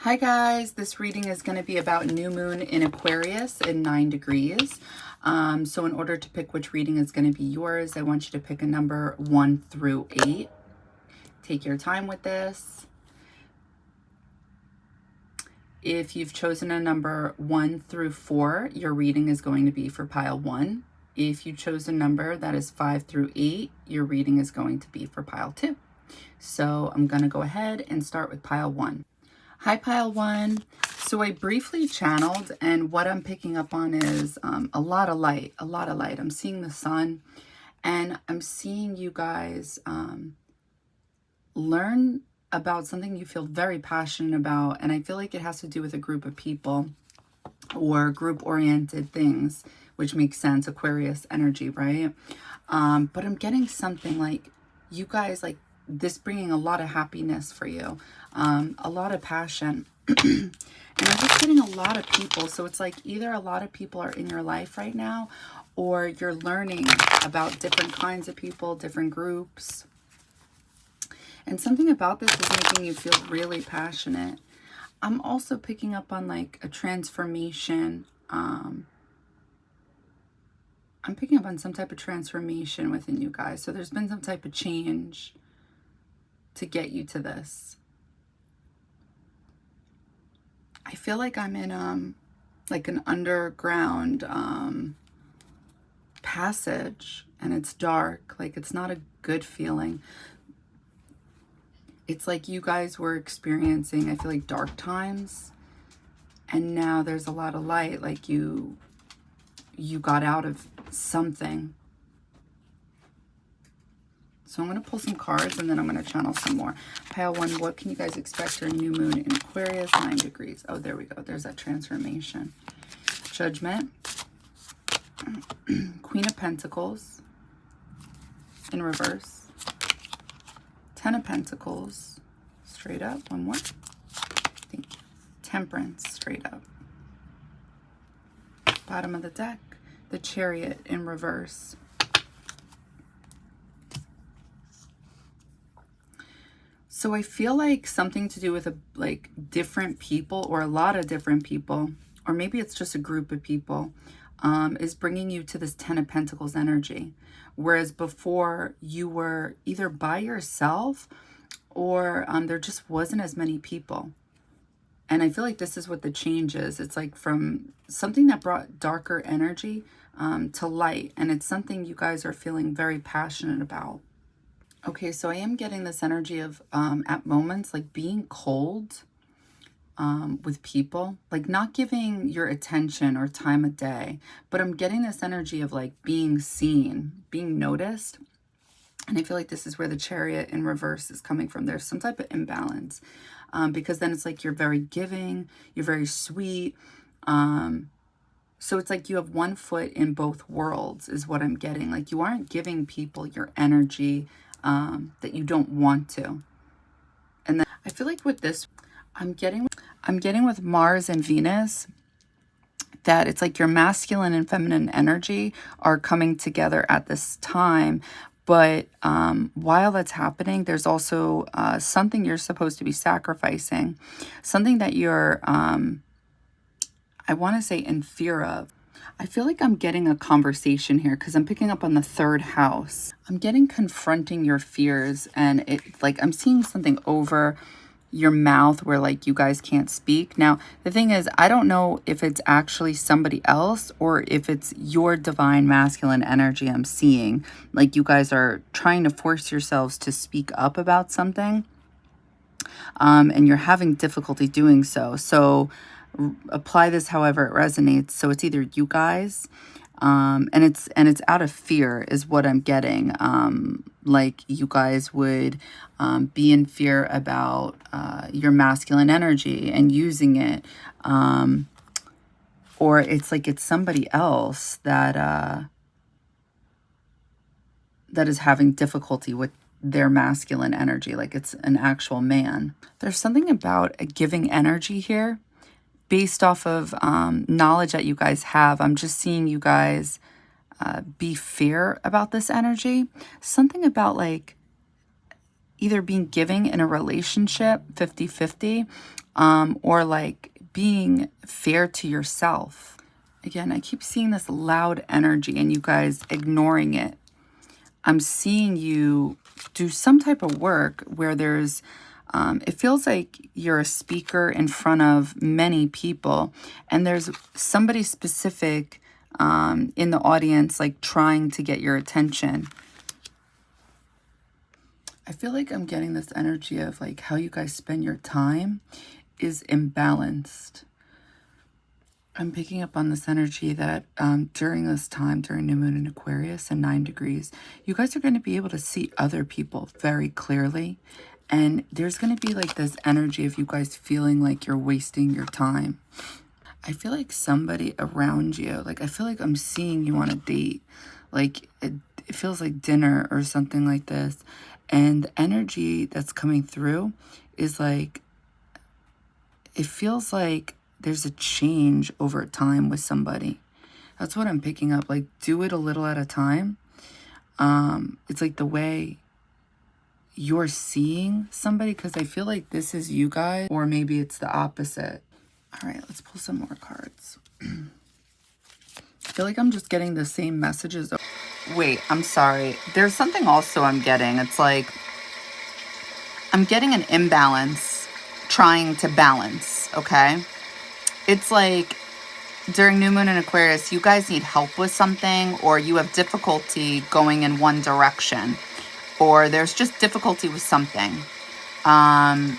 Hi guys, this reading is going to be about new moon in Aquarius in 9 degrees. So in order to pick which reading is going to be yours, I want you to pick a number 1 through 8. Take your time with this. If you've chosen a number 1 through 4, your reading is going to be for pile 1. If you chose a number that is 5 through 8, your reading is going to be for pile 2. So I'm going to go ahead and start with pile 1. Hi, pile 1. So I briefly channeled, and what I'm picking up on is a lot of light, I'm seeing the sun, and I'm seeing you guys learn about something you feel very passionate about, and I feel like it has to do with a group of people or group-oriented things, which makes sense, Aquarius energy, right? But I'm getting something like you guys, like this bringing a lot of happiness for you, a lot of passion. And I'm just getting a lot of people. So it's like either a lot of people are in your life right now, or you're learning about different kinds of people, different groups. And something about this is making you feel really passionate. I'm also picking up on like a transformation. I'm picking up on some type of transformation within you guys. So there's been some type of change to get you to this. I feel like I'm in like an underground passage, and it's dark. Like it's not a good feeling. It's like you guys were experiencing, I feel like, dark times, and now there's a lot of light. Like you got out of something. So I'm going to pull some cards, and then I'm going to channel some more. Pile 1, what can you guys expect for a new moon in Aquarius, 9 degrees? Oh, there we go. There's that transformation. Judgment. Queen of Pentacles in reverse. 10 of Pentacles straight up. One more. Thank you. Temperance straight up. Bottom of the deck. The Chariot in reverse. So I feel like something to do with like different people, or a lot of different people, or maybe it's just a group of people, is bringing you to this 10 of Pentacles energy. Whereas before you were either by yourself, or there just wasn't as many people. And I feel like this is what the change is. It's like from something that brought darker energy to light. And it's something you guys are feeling very passionate about. Okay, so I am getting this energy of, at moments, like being cold with people, like not giving your attention or time of day, but I'm getting this energy of like being seen, being noticed. And I feel like this is where the Chariot in reverse is coming from. There's some type of imbalance, because then it's like you're very giving, you're very sweet. So it's like you have one foot in both worlds is what I'm getting. Like you aren't giving people your energy that you don't want to. And then I feel like with this, I'm getting with Mars and Venus that it's like your masculine and feminine energy are coming together at this time. But while that's happening, there's also something you're supposed to be sacrificing, something that you're, I want to say, in fear of. I feel like I'm getting a conversation here because I'm picking up on the 3rd house. I'm getting confronting your fears, and it like I'm seeing something over your mouth where like you guys can't speak. Now, the thing is, I don't know if it's actually somebody else or if it's your divine masculine energy I'm seeing. Like you guys are trying to force yourselves to speak up about something, and you're having difficulty doing so. So apply this however it resonates. So it's either you guys, and it's out of fear is what I'm getting. Like you guys would be in fear about your masculine energy and using it, or it's like it's somebody else that that is having difficulty with their masculine energy, like it's an actual man. There's something about a giving energy here based off of knowledge that you guys have. I'm just seeing you guys be fair about this energy. Something about like either being giving in a relationship 50-50, or like being fair to yourself. Again, I keep seeing this loud energy and you guys ignoring it. I'm seeing you do some type of work where there's, it feels like you're a speaker in front of many people and there's somebody specific in the audience, like trying to get your attention. I feel like I'm getting this energy of like how you guys spend your time is imbalanced. I'm picking up on this energy that during this time, during new moon in Aquarius and 9 degrees, you guys are going to be able to see other people very clearly. And there's going to be like this energy of you guys feeling like you're wasting your time. I feel like somebody around you, like I feel like I'm seeing you on a date. Like it feels like dinner or something like this. And the energy that's coming through is like, it feels like there's a change over time with somebody. That's what I'm picking up. Like, do it a little at a time. It's like the way you're seeing somebody, because I feel like this is you guys, or maybe it's the opposite. All right, let's pull some more cards. I feel like I'm just getting the same messages. Wait, I'm sorry. There's something also I'm getting. It's like I'm getting an imbalance trying to balance, okay? It's like during new moon in Aquarius, you guys need help with something, or you have difficulty going in one direction, or there's just difficulty with something. And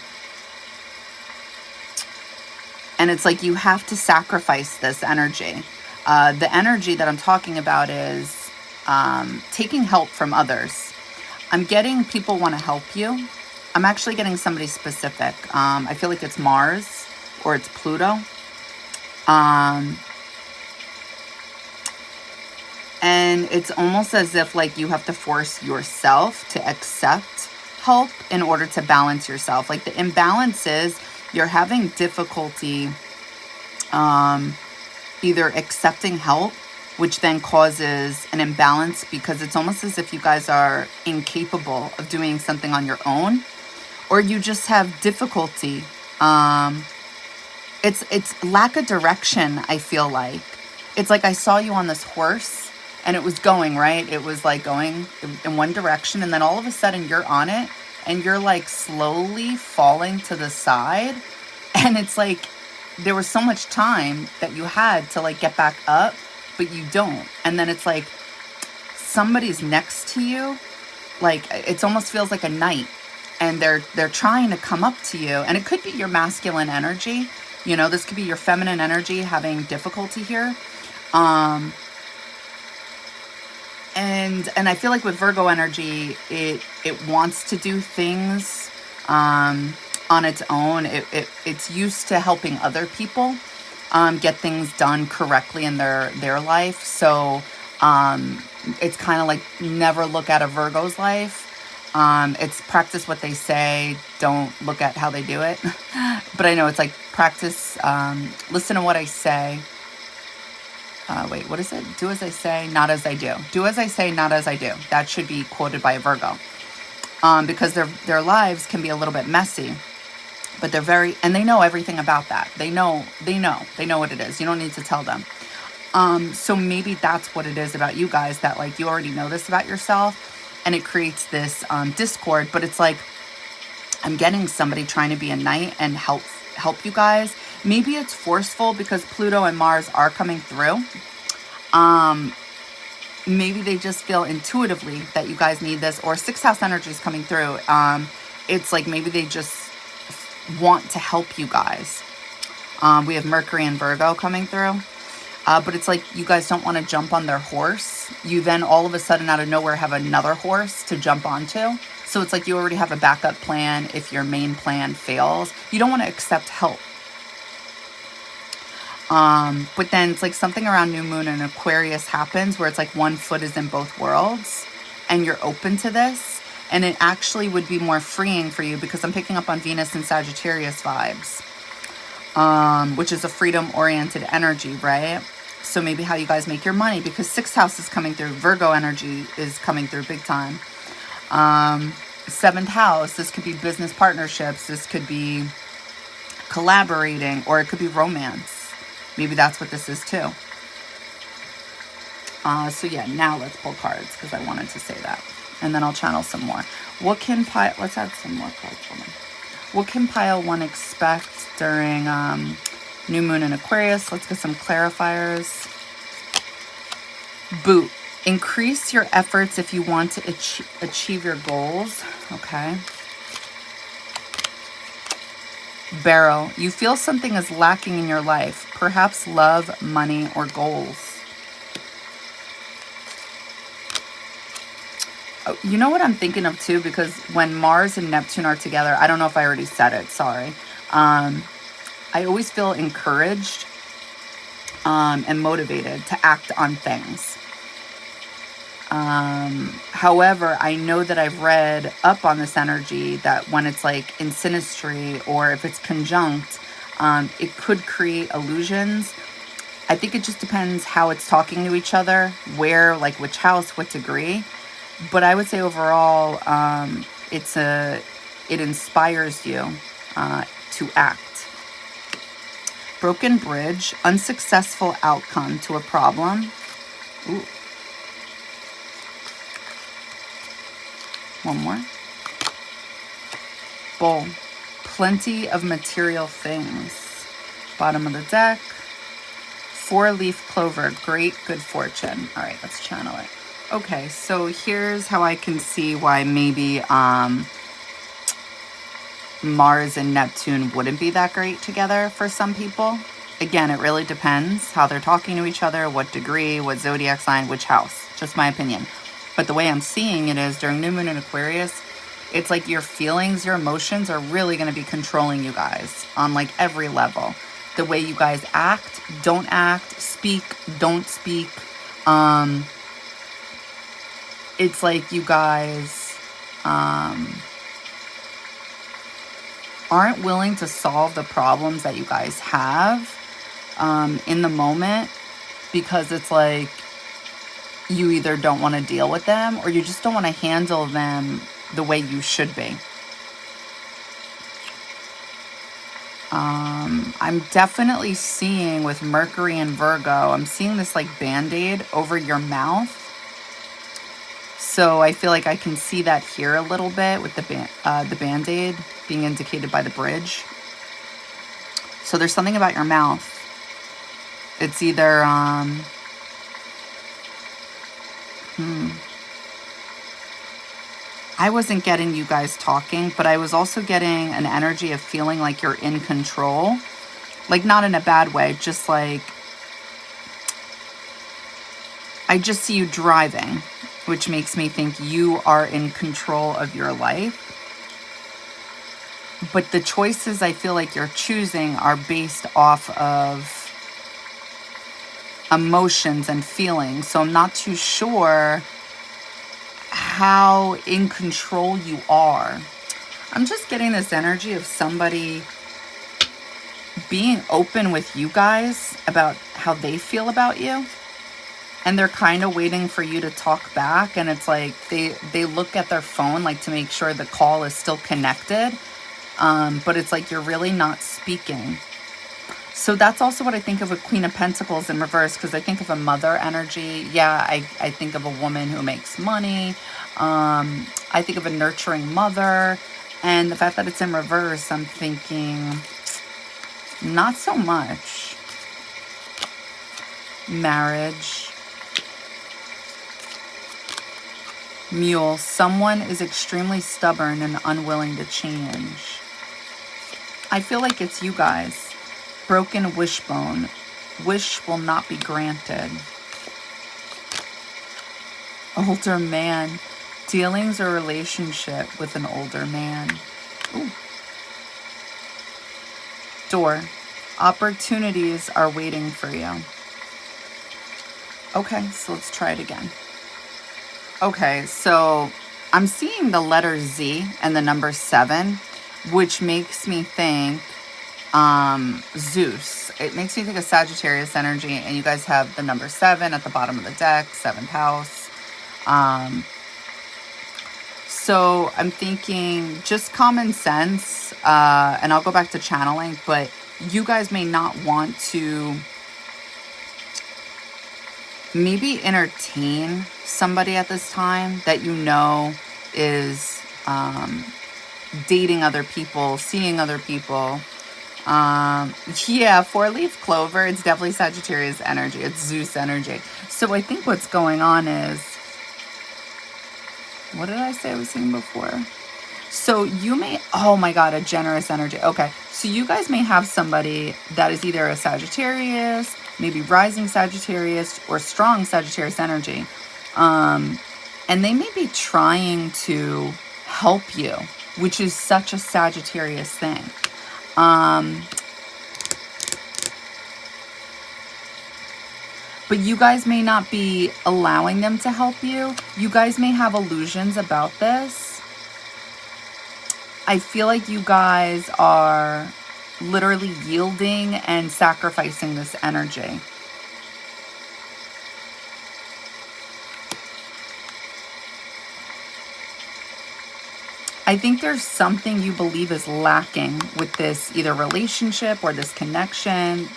it's like you have to sacrifice this energy. The energy that I'm talking about is taking help from others. I'm getting people want to help you. I'm actually getting somebody specific. I feel like it's Mars or it's Pluto. And it's almost as if like you have to force yourself to accept help in order to balance yourself. Like the imbalance is you're having difficulty either accepting help, which then causes an imbalance because it's almost as if you guys are incapable of doing something on your own, or you just have difficulty. It's lack of direction, I feel like. It's like I saw you on this horse and it was going, right? It was like going in one direction, and then all of a sudden you're on it and you're like slowly falling to the side. And it's like there was so much time that you had to like get back up, but you don't. And then it's like somebody's next to you. Like it almost feels like a knight, and they're trying to come up to you. And it could be your masculine energy. You know, this could be your feminine energy having difficulty here. And I feel like with Virgo energy, it wants to do things on its own. It's used to helping other people get things done correctly in their life. So it's kind of like never look at a Virgo's life. It's practice what they say, don't look at how they do it. But I know it's like practice, listen to what I say. Wait, what is it? Do as I say, not as I do. Do as I say, not as I do. That should be quoted by a Virgo. Because their lives can be a little bit messy, but they're very, and they know everything about that. They know what it is. You don't need to tell them. So maybe that's what it is about you guys, that like you already know this about yourself, and it creates this discord. But it's like I'm getting somebody trying to be a knight and help you guys. Maybe it's forceful because Pluto and Mars are coming through. Maybe they just feel intuitively that you guys need this, or sixth house energy is coming through. It's like maybe they just want to help you guys. We have Mercury and Virgo coming through. But it's like you guys don't want to jump on their horse. You then all of a sudden out of nowhere have another horse to jump onto. So it's like you already have a backup plan if your main plan fails. You don't want to accept help. But then it's like something around new moon and Aquarius happens where it's like one foot is in both worlds and you're open to this. And it actually would be more freeing for you because I'm picking up on Venus and Sagittarius vibes, which is a freedom-oriented energy, right? So maybe how you guys make your money, because sixth house is coming through. Virgo energy is coming through big time. Seventh house, this could be business partnerships. This could be collaborating, or it could be romance. Maybe that's what this is too. So yeah, now let's pull cards because I wanted to say that. And then I'll channel some more. What can pile, let's add some more cards for me. What can pile one expect during new moon in Aquarius? Let's get some clarifiers. Boot. Increase your efforts if you want to achieve your goals. Okay. Barrel. You feel something is lacking in your life. Perhaps love, money, or goals. Oh, you know what I'm thinking of too? Because when Mars and Neptune are together, I don't know if I already said it. Sorry. I always feel encouraged and motivated to act on things. However, I know that I've read up on this energy that when it's like in synastry or if it's conjunct, it could create illusions. I think it just depends how it's talking to each other, where, like which house, what degree. But I would say overall, it inspires you to act. Broken bridge, unsuccessful outcome to a problem. Ooh. One more. Bowl, plenty of material things. Bottom of the deck. 4-leaf clover, great good fortune. All right, let's channel it. Okay, so here's how I can see why maybe Mars and Neptune wouldn't be that great together for some people. Again, it really depends how they're talking to each other, what degree, what zodiac sign, which house. Just my opinion. But the way I'm seeing it is during new moon in Aquarius, it's like your feelings, your emotions are really going to be controlling you guys on like every level. The way you guys act, don't act, speak, don't speak. It's like you guys aren't willing to solve the problems that you guys have in the moment, because it's like you either don't want to deal with them or you just don't want to handle them the way you should be. I'm definitely seeing with Mercury and Virgo, I'm seeing this like Band-Aid over your mouth. So I feel like I can see that here a little bit with the Band-Aid being indicated by the bridge. So there's something about your mouth. It's either, I wasn't getting you guys talking, but I was also getting an energy of feeling like you're in control. Like not in a bad way, just like, I just see you driving, which makes me think you are in control of your life. But the choices I feel like you're choosing are based off of emotions and feelings. So I'm not too sure how in control you are. I'm just getting this energy of somebody being open with you guys about how they feel about you. And they're kind of waiting for you to talk back. And it's like they look at their phone like to make sure the call is still connected. But it's like you're really not speaking. So that's also what I think of with Queen of Pentacles in reverse, because I think of a mother energy. Yeah, I think of a woman who makes money. I think of a nurturing mother. And the fact that it's in reverse, I'm thinking not so much. Marriage. Mule. Someone is extremely stubborn and unwilling to change. I feel like it's you guys. Broken wishbone. Wish will not be granted. Older man. Dealings or relationship with an older man. Ooh. Door. Opportunities are waiting for you. Okay, so let's try it again. Okay, so I'm seeing the letter Z and the number 7, which makes me think Zeus. It makes me think of Sagittarius energy, and you guys have the number 7 at the bottom of the deck, 7th house. So I'm thinking just common sense, and I'll go back to channeling, but you guys may not want to maybe entertain somebody at this time that you know is dating other people, seeing other people. Yeah, 4-leaf clover, it's definitely Sagittarius energy. It's Zeus energy. So I think what's going on is, what did I say I was seeing before? So you may, oh my God, a generous energy. Okay, so you guys may have somebody that is either a Sagittarius, maybe rising Sagittarius, or strong Sagittarius energy. And they may be trying to help you, which is such a Sagittarius thing. But you guys may not be allowing them to help you. You guys may have illusions about this. I feel like you guys are literally yielding and sacrificing this energy. I think there's something you believe is lacking with this either relationship or this connection.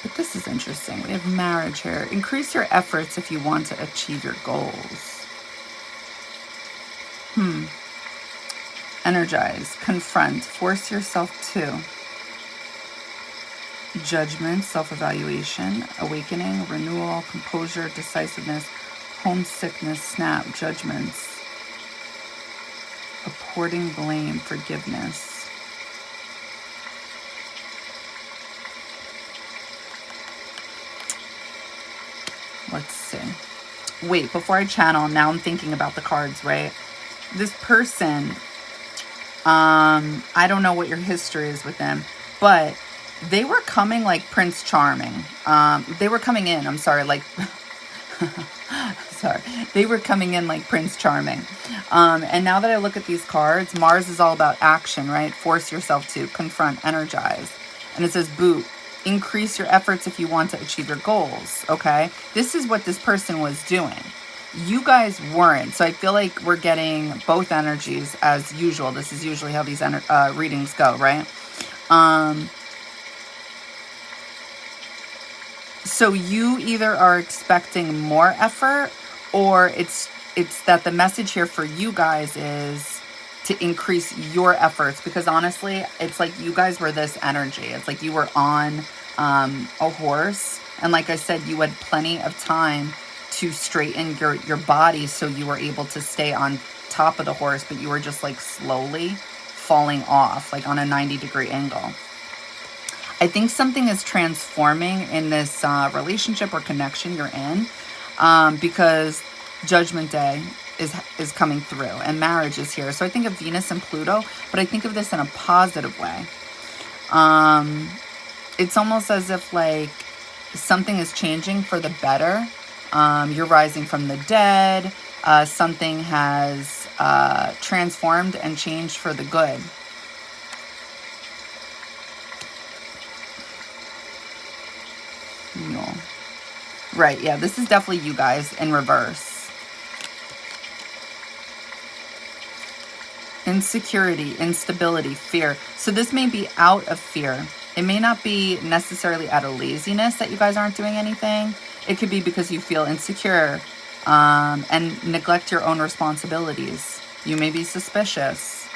But this is interesting. We have marriage here. Increase your efforts if you want to achieve your goals. Energize, confront, force yourself to. Judgment, self-evaluation, awakening, renewal, composure, decisiveness, homesickness, snap, judgments, apporting blame, forgiveness. Let's see. Wait, before I channel, now I'm thinking about the cards, right? This person, I don't know what your history is with them, but they were coming like Prince Charming. They were coming in, I'm sorry, like, sorry. They were coming in like Prince Charming. And now that I look at these cards, Mars is all about action, right? Force yourself to, confront, energize. And it says boot. Increase your efforts if you want to achieve your goals, okay? This is what this person was doing. You guys weren't. So I feel like we're getting both energies as usual. This is usually how these readings go, right? So you either are expecting more effort, or it's that the message here for you guys is to increase your efforts, because honestly, it's like you guys were this energy. It's like you were on a horse, and like I said, you had plenty of time to straighten your body so you were able to stay on top of the horse, but you were just like slowly falling off, like on a 90-degree angle. I think something is transforming in this relationship or connection you're in, because Judgment Day is coming through and marriage is here. So I think of Venus and Pluto, but I think of this in a positive way. It's almost as if like something is changing for the better. You're rising from the dead. Something has transformed and changed for the good. No. Right, yeah, this is definitely you guys in reverse. Insecurity, instability, fear. So this may be out of fear. It may not be necessarily out of laziness that you guys aren't doing anything. It could be because you feel insecure and neglect your own responsibilities. You may be suspicious.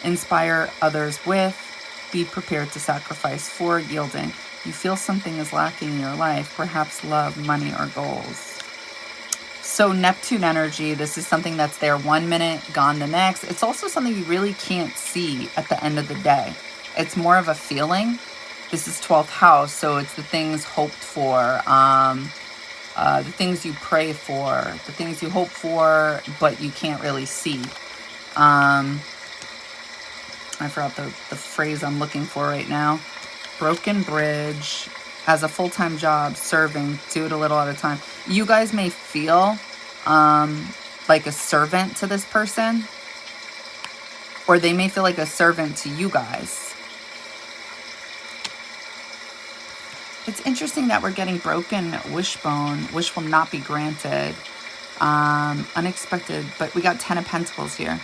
Inspire others with. Be prepared to sacrifice for, yielding. You feel something is lacking in your life, perhaps love, money, or goals. So Neptune energy, this is something that's there 1 minute, gone the next. It's also something you really can't see at the end of the day. It's more of a feeling. This is 12th house, so it's the things hoped for, the things you pray for, the things you hope for, but you can't really see. I forgot the phrase I'm looking for right now. Broken bridge, as a full-time job, serving, do it a little at a time. You guys may feel like a servant to this person, or they may feel like a servant to you guys. It's interesting that we're getting broken wishbone. Wish will not be granted. Unexpected, but we got 10 of Pentacles here.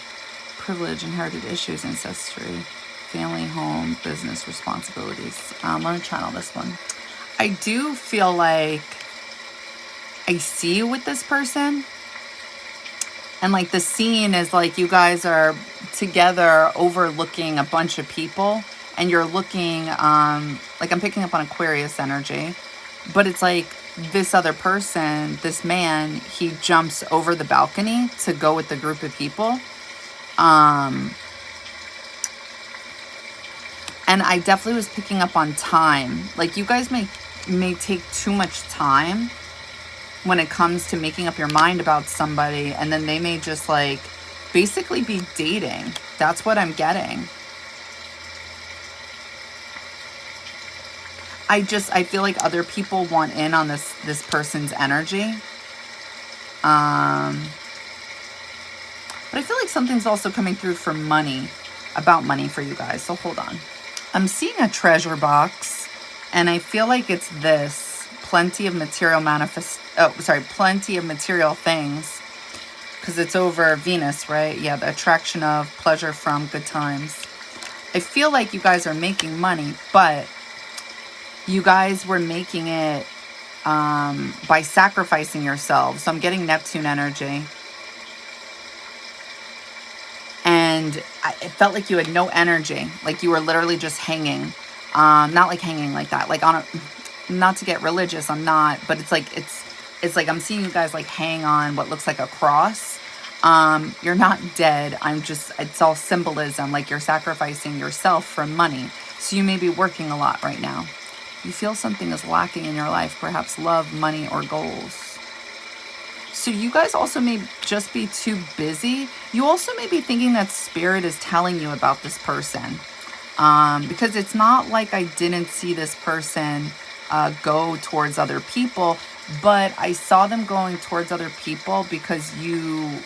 Privilege, inherited issues, ancestry, family, home, business, responsibilities. Let me channel this one. I do feel like I see you with this person. And like the scene is like you guys are together overlooking a bunch of people. And you're looking, like I'm picking up on Aquarius energy. But it's like this other person, this man, he jumps over the balcony to go with the group of people. And I definitely was picking up on time. Like you guys may take too much time when it comes to making up your mind about somebody, and then they may just like basically be dating. That's what I'm getting. I feel like other people want in on this person's energy. But I feel like something's also coming through for money, about money for you guys. So hold on. I'm seeing a treasure box, and I feel like it's this. Plenty of material plenty of material things, because it's over Venus, right? Yeah, the attraction of pleasure from good times. I feel like you guys are making money, but you guys were making it by sacrificing yourselves. So I'm getting Neptune energy. And it felt like you had no energy. Like you were literally just hanging. Not like hanging like that. Like on a... Not to get religious, I'm not, but it's like I'm seeing you guys like hang on what looks like a cross. You're not dead. It's all symbolism, like you're sacrificing yourself for money. So you may be working a lot right now. You feel something is lacking in your life, perhaps love, money, or goals. So you guys also may just be too busy. You also may be thinking that spirit is telling you about this person. Because it's not like I didn't see this person go towards other people, but I saw them going towards other people because you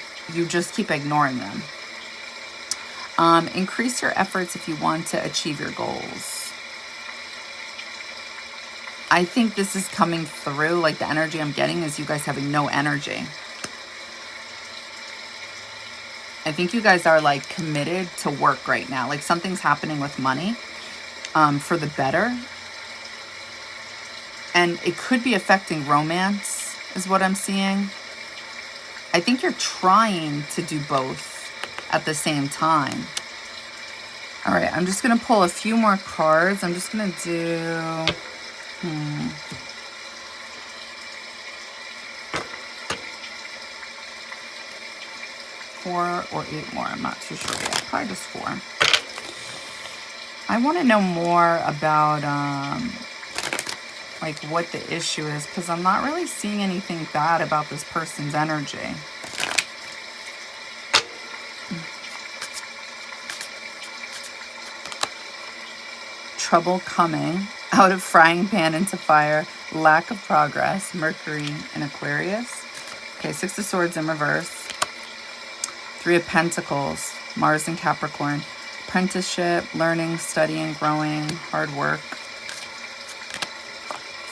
just keep ignoring them. Increase your efforts if you want to achieve your goals. I think this is coming through, like the energy I'm getting is you guys having no energy. I think you guys are like committed to work right now. Like something's happening with money for the better. And it could be affecting romance, is what I'm seeing. I think you're trying to do both at the same time. All right, I'm just going to pull a few more cards. I'm just going to do... 4 or 8 more. I'm not too sure yet. Probably just 4. I want to know more about... like what the issue is, because I'm not really seeing anything bad about this person's energy. Trouble coming, out of frying pan into fire, lack of progress, Mercury and Aquarius. Okay, 6 of Swords in reverse. 3 of Pentacles, Mars and Capricorn. Apprenticeship, learning, studying, growing, hard work.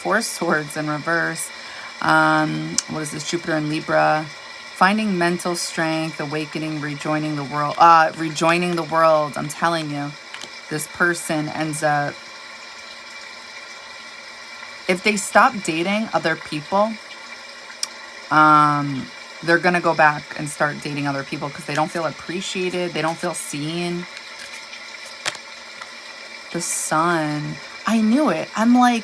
4 Swords in reverse. What is this? Jupiter and Libra. Finding mental strength, awakening, rejoining the world. Rejoining the world. I'm telling you, this person ends up... If they stop dating other people, they're going to go back and start dating other people because they don't feel appreciated. They don't feel seen. The Sun. I knew it. I'm like...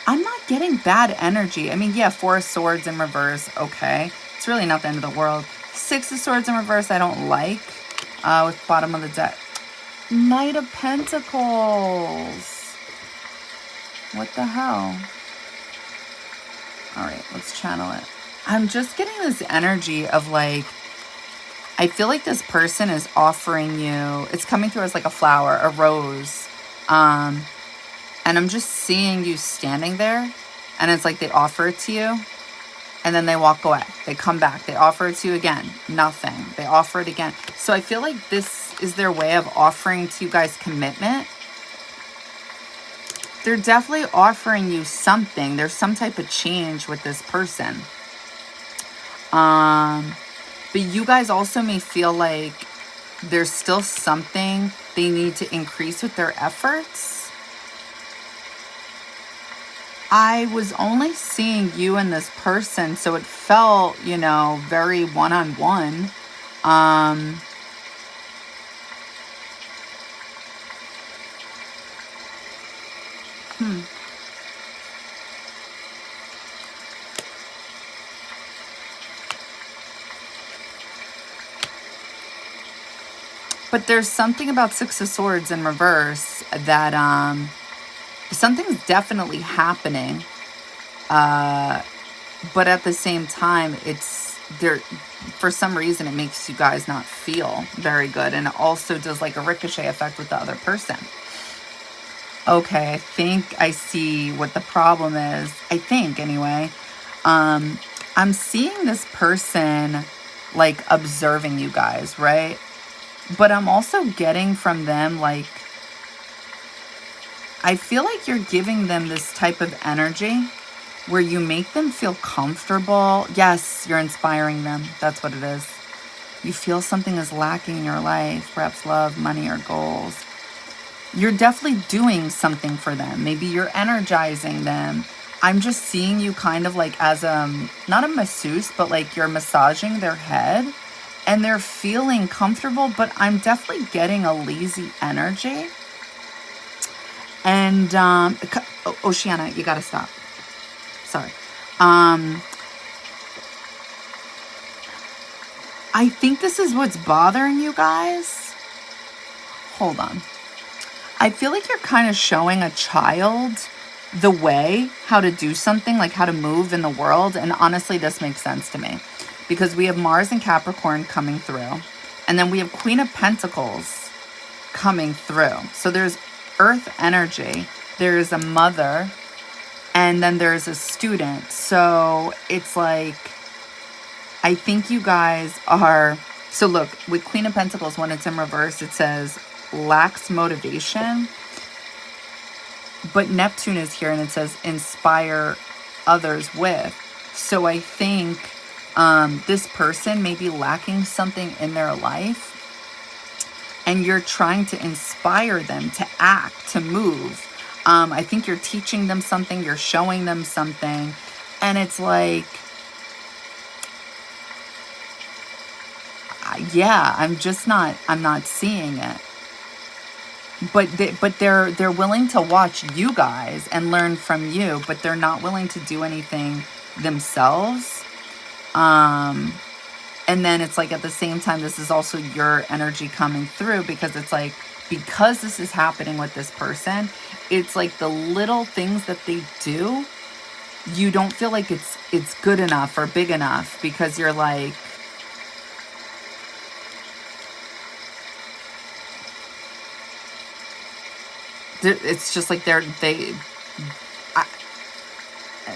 I'm not getting bad energy. I mean, yeah, 4 of Swords in reverse. Okay. It's really not the end of the world. 6 of Swords in reverse I don't like. With bottom of the deck. Knight of Pentacles. What the hell? All right, let's channel it. I'm just getting this energy of like, I feel like this person is offering you, it's coming through as like a flower, a rose. And I'm just seeing you standing there, and it's like they offer it to you, and then they walk away. They come back. They offer it to you again. Nothing. They offer it again. So I feel like this is their way of offering to you guys commitment. They're definitely offering you something. There's some type of change with this person. But you guys also may feel like there's still something they need to increase with their efforts. I was only seeing you and this person, so it felt, you know, very one-on-one. But there's something about Six of Swords in reverse that something's definitely happening. But at the same time, it's there for some reason it makes you guys not feel very good, and it also does like a ricochet effect with the other person. Okay, I think I see what the problem is. I think anyway. I'm seeing this person like observing you guys, right? But I'm also getting from them like, I feel like you're giving them this type of energy where you make them feel comfortable. Yes, you're inspiring them. That's what it is. You feel something is lacking in your life, perhaps love, money, or goals. You're definitely doing something for them. Maybe you're energizing them. I'm just seeing you kind of like as not a masseuse, but like you're massaging their head and they're feeling comfortable, but I'm definitely getting a lazy energy. And, Oceana, you gotta stop. Sorry. I think this is what's bothering you guys. Hold on. I feel like you're kind of showing a child the way, how to do something, like how to move in the world. And honestly, this makes sense to me because we have Mars and Capricorn coming through. And then we have Queen of Pentacles coming through. So there's Earth energy. There's a mother. And then there's a student. So it's like, I think you guys are... So look, with Queen of Pentacles, when it's in reverse, it says lacks motivation. But Neptune is here and it says inspire others with. So I think this person may be lacking something in their life. And you're trying to inspire them to act, to move. I think you're teaching them something. You're showing them something. And it's like... yeah, I'm not seeing it. But they're willing to watch you guys and learn from you, but they're not willing to do anything themselves. And then it's like at the same time, this is also your energy coming through because it's like, because this is happening with this person, it's like the little things that they do, you don't feel like it's good enough or big enough because you're like, it's just like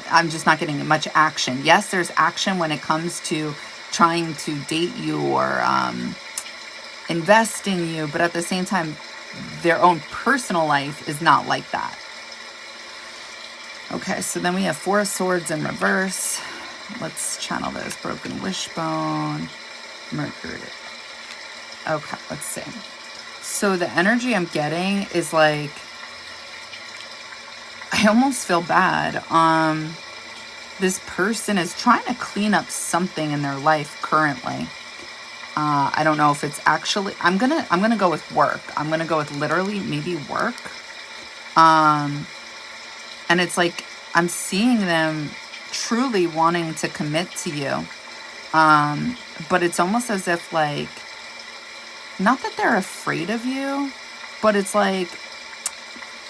I'm just not getting much action. Yes, there's action when it comes to trying to date you or invest in you, but at the same time, their own personal life is not like that. Okay, so then we have Four of Swords in reverse. Let's channel this. Broken wishbone, Mercury. Okay, let's see. So the energy I'm getting is like, I almost feel bad. This person is trying to clean up something in their life currently. I don't know if it's actually, I'm gonna go with work. I'm gonna go with literally maybe work. And it's like, I'm seeing them truly wanting to commit to you. But it's almost as if like, not that they're afraid of you, but it's like,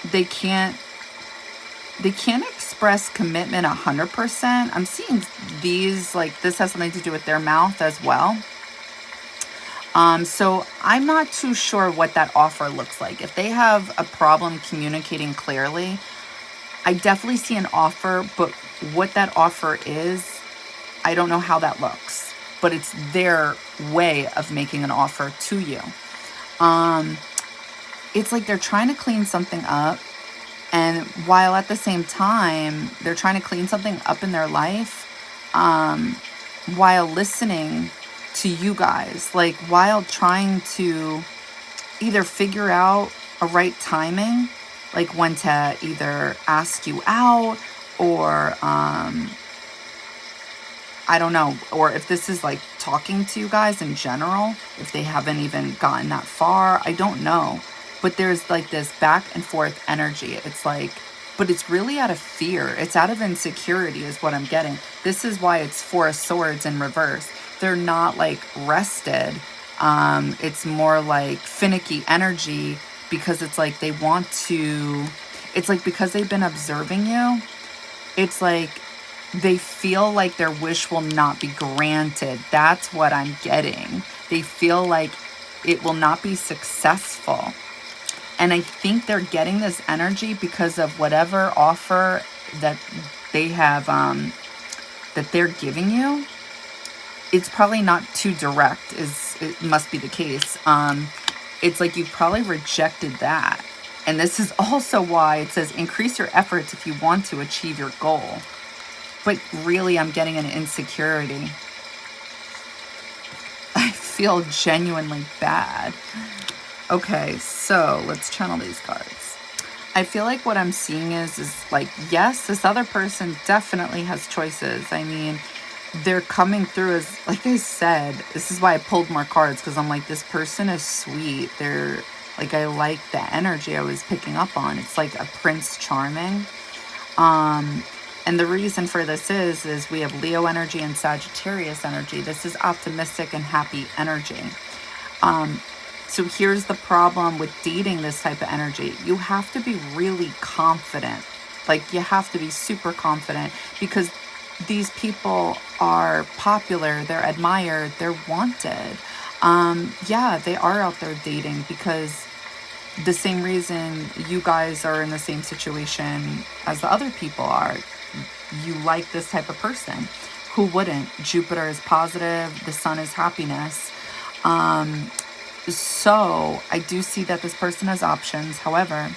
they can't express commitment 100%. I'm seeing these, like, this has something to do with their mouth as well. So I'm not too sure what that offer looks like. If they have a problem communicating clearly, I definitely see an offer, but what that offer is, I don't know how that looks, but it's their way of making an offer to you. It's like they're trying to clean something up. And while at the same time, they're trying to clean something up in their life, while listening to you guys, like while trying to either figure out a right timing, like when to either ask you out or, I don't know, or if this is like talking to you guys in general, if they haven't even gotten that far, I don't know. But there's like this back and forth energy. It's like, but it's really out of fear. It's out of insecurity is what I'm getting. This is why it's Four of Swords in reverse. They're not like rested. It's more like finicky energy because it's like they want to, it's like because they've been observing you, it's like they feel like their wish will not be granted. That's what I'm getting. They feel like it will not be successful. And I think they're getting this energy because of whatever offer that they have, that they're giving you. It's probably not too direct, it must be the case. It's like you've probably rejected that. And this is also why it says increase your efforts if you want to achieve your goal. But really, I'm getting an insecurity. I feel genuinely bad. Okay, so let's channel these cards. I feel like what I'm seeing is like, yes, this other person definitely has choices. I mean, they're coming through as, like I said, this is why I pulled more cards, because I'm like, this person is sweet. They're like, I like the energy I was picking up on. It's like a Prince Charming. And the reason for this is we have Leo energy and Sagittarius energy. This is optimistic and happy energy. So here's the problem with dating this type of energy. You have to be really confident. Like you have to be super confident because these people are popular, they're admired, they're wanted. Yeah, they are out there dating because the same reason you guys are in the same situation as the other people are. You like this type of person. Who wouldn't? Jupiter is positive, the sun is happiness. So I do see that this person has options. However,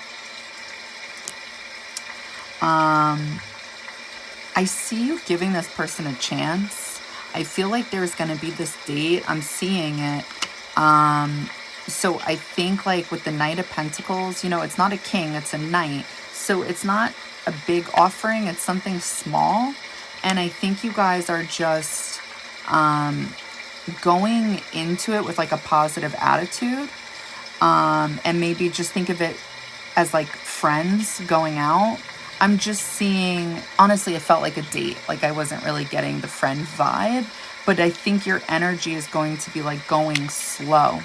I see you giving this person a chance. I feel like there's going to be this date. I'm seeing it. So I think like with the Knight of Pentacles, you know, it's not a king, it's a knight. So it's not a big offering, it's something small. And I think you guys are just going into it with like a positive attitude. And maybe just think of it as like friends going out. I'm just seeing, honestly, it felt like a date. Like I wasn't really getting the friend vibe, but I think your energy is going to be like going slow.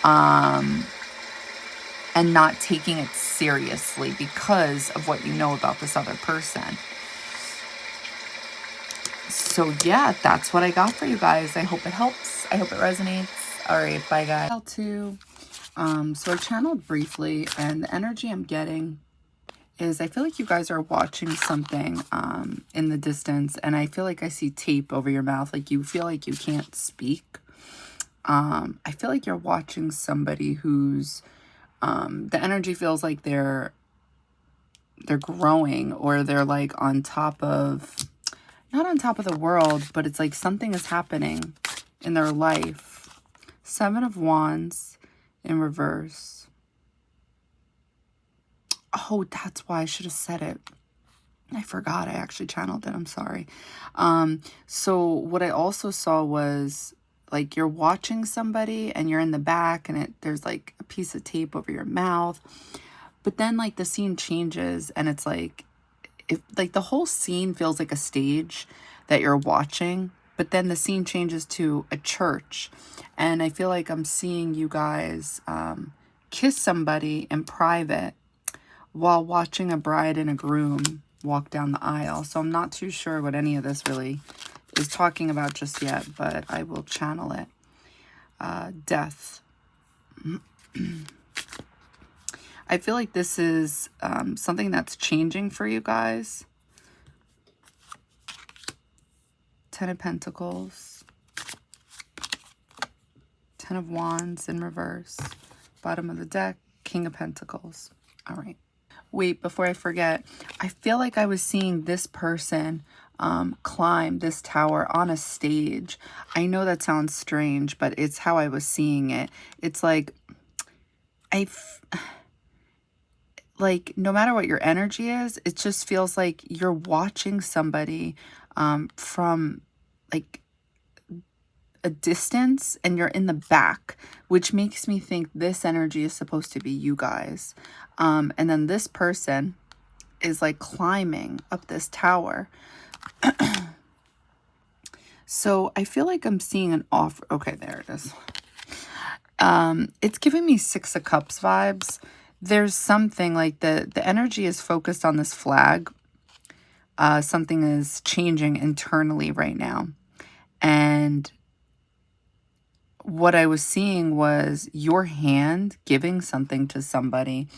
And not taking it seriously because of what you know about this other person. So yeah, that's what I got for you guys. I hope it helps. I hope it resonates. All right, bye guys. So I channeled briefly, and the energy I'm getting is I feel like you guys are watching something in the distance, and I feel like I see tape over your mouth. Like you feel like you can't speak. I feel like you're watching somebody who's the energy feels like they're growing, or they're like on top of, not on top of the world, but it's like something is happening in their life. Seven of Wands in reverse. Oh, that's why I should have said it. I forgot. I actually channeled it. I'm sorry. So what I also saw was like you're watching somebody and you're in the back and there's like a piece of tape over your mouth. But then like the scene changes and it's like, like the whole scene feels like a stage that you're watching. But then the scene changes to a church. And I feel like I'm seeing you guys kiss somebody in private while watching a bride and a groom walk down the aisle. So I'm not too sure what any of this really is talking about just yet, but I will channel it. Death. I feel like this is something that's changing for you guys. Ten of Pentacles. Ten of Wands in reverse. Bottom of the deck, King of Pentacles. All right. Wait, before I forget, I feel like I was seeing this person climb this tower on a stage. I know that sounds strange, but it's how I was seeing it. It's like, like no matter what your energy is, it just feels like you're watching somebody from like a distance and you're in the back, which makes me think this energy is supposed to be you guys. And then this person is like climbing up this tower. So I feel like I'm seeing an offer. Okay, there it is. It's giving me Six of Cups vibes. There's something like the energy is focused on this flag. Something is changing internally right now. And what I was seeing was your hand giving something to somebody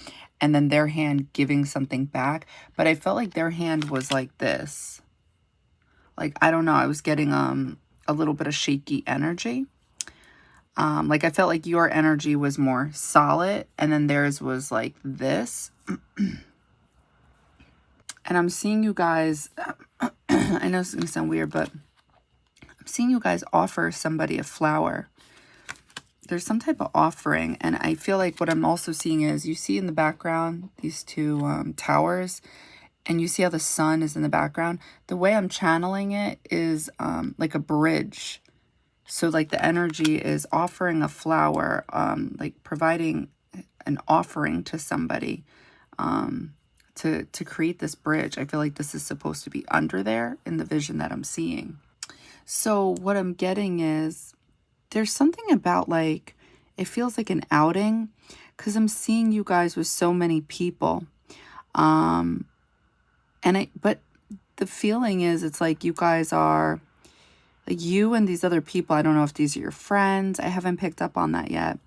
and then their hand giving something back. But I felt like their hand was like this. Like, I don't know. I was getting a little bit of shaky energy. Like I felt like your energy was more solid and then theirs was like this. And I'm seeing you guys, I know it's going to sound weird, but I'm seeing you guys offer somebody a flower. There's some type of offering. And I feel like what I'm also seeing is you see in the background, these two towers, and you see how the sun is in the background. The way I'm channeling it is like a bridge. So like the energy is offering a flower, like providing an offering to somebody to create this bridge. I feel like this is supposed to be under there in the vision that I'm seeing. So what I'm getting is there's something about like, it feels like an outing because I'm seeing you guys with so many people. But the feeling is it's like you guys are, like you and these other people, I don't know if these are your friends. I haven't picked up on that yet.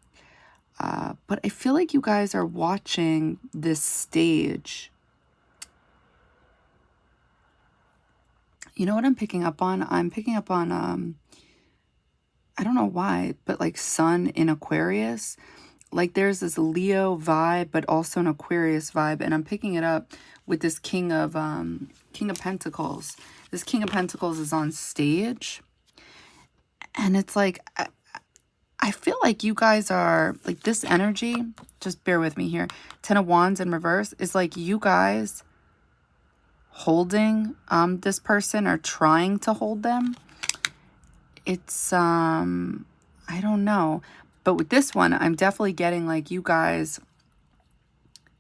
But I feel like you guys are watching this stage. You know what I'm picking up on? I'm picking up on, I don't know why, but like sun in Aquarius. Like there's this Leo vibe, but also an Aquarius vibe. And I'm picking it up with this King of Pentacles. This King of Pentacles is on stage. And it's like, I feel like you guys are, like this energy, just bear with me here. Ten of Wands in reverse is like you guys holding this person or trying to hold them. It's, I don't know. But with this one, I'm definitely getting like you guys,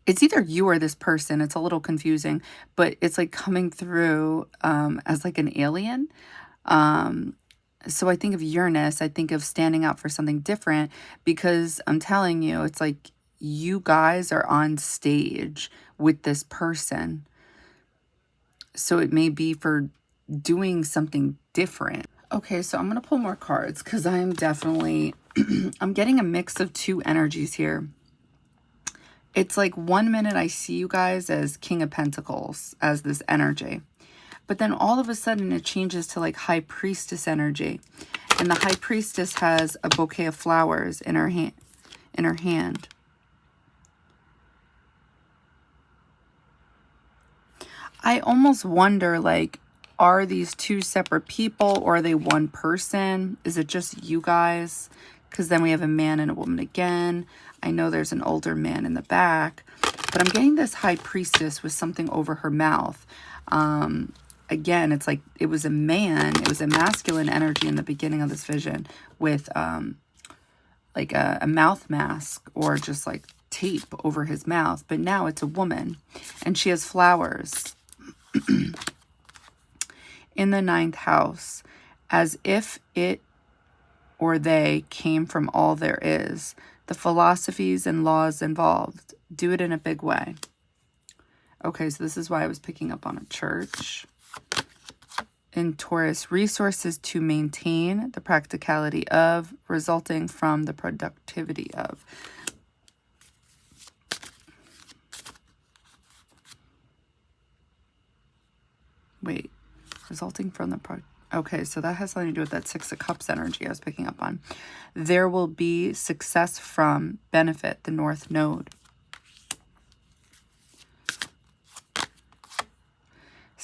it's either you or this person. It's a little confusing, but it's like coming through as like an alien. So I think of Uranus, I think of standing out for something different because I'm telling you, it's like you guys are on stage with this person. So it may be for doing something different. Okay, so I'm going to pull more cards because I'm definitely, I'm getting a mix of two energies here. It's like 1 minute I see you guys as King of Pentacles, as this energy. But then all of a sudden it changes to like High Priestess energy. And the High Priestess has a bouquet of flowers in her hand. I almost wonder, like, are these two separate people or are they one person? Is it just you guys? Because then we have a man and a woman again. I know there's an older man in the back. But I'm getting this High Priestess with something over her mouth. Again, it's like it was a man. It was a masculine energy in the beginning of this vision with like a mouth mask or just like tape over his mouth. But now it's a woman and she has flowers in the 9th house, as if it or they came from all there is. The philosophies and laws involved. Do it in a big way. Okay, so this is why I was picking up on a church. In Taurus, resources to maintain the practicality of, resulting from the productivity of. Wait, resulting from the okay, so that has something to do with that Six of Cups energy I was picking up on. There will be success from benefit, the North Node.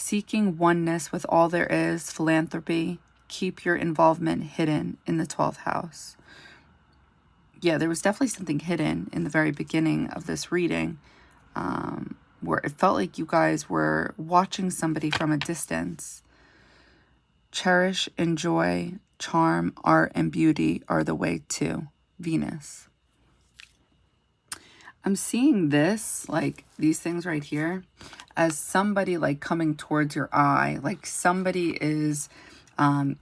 seeking oneness with all there is, philanthropy. Keep your involvement hidden in the 12th house. Yeah, there was definitely something hidden in the very beginning of this reading, where it felt like you guys were watching somebody from a distance. Cherish, enjoy, charm, art, and beauty are the way to Venus. I'm seeing this, like these things right here, as somebody like coming towards your eye, like somebody is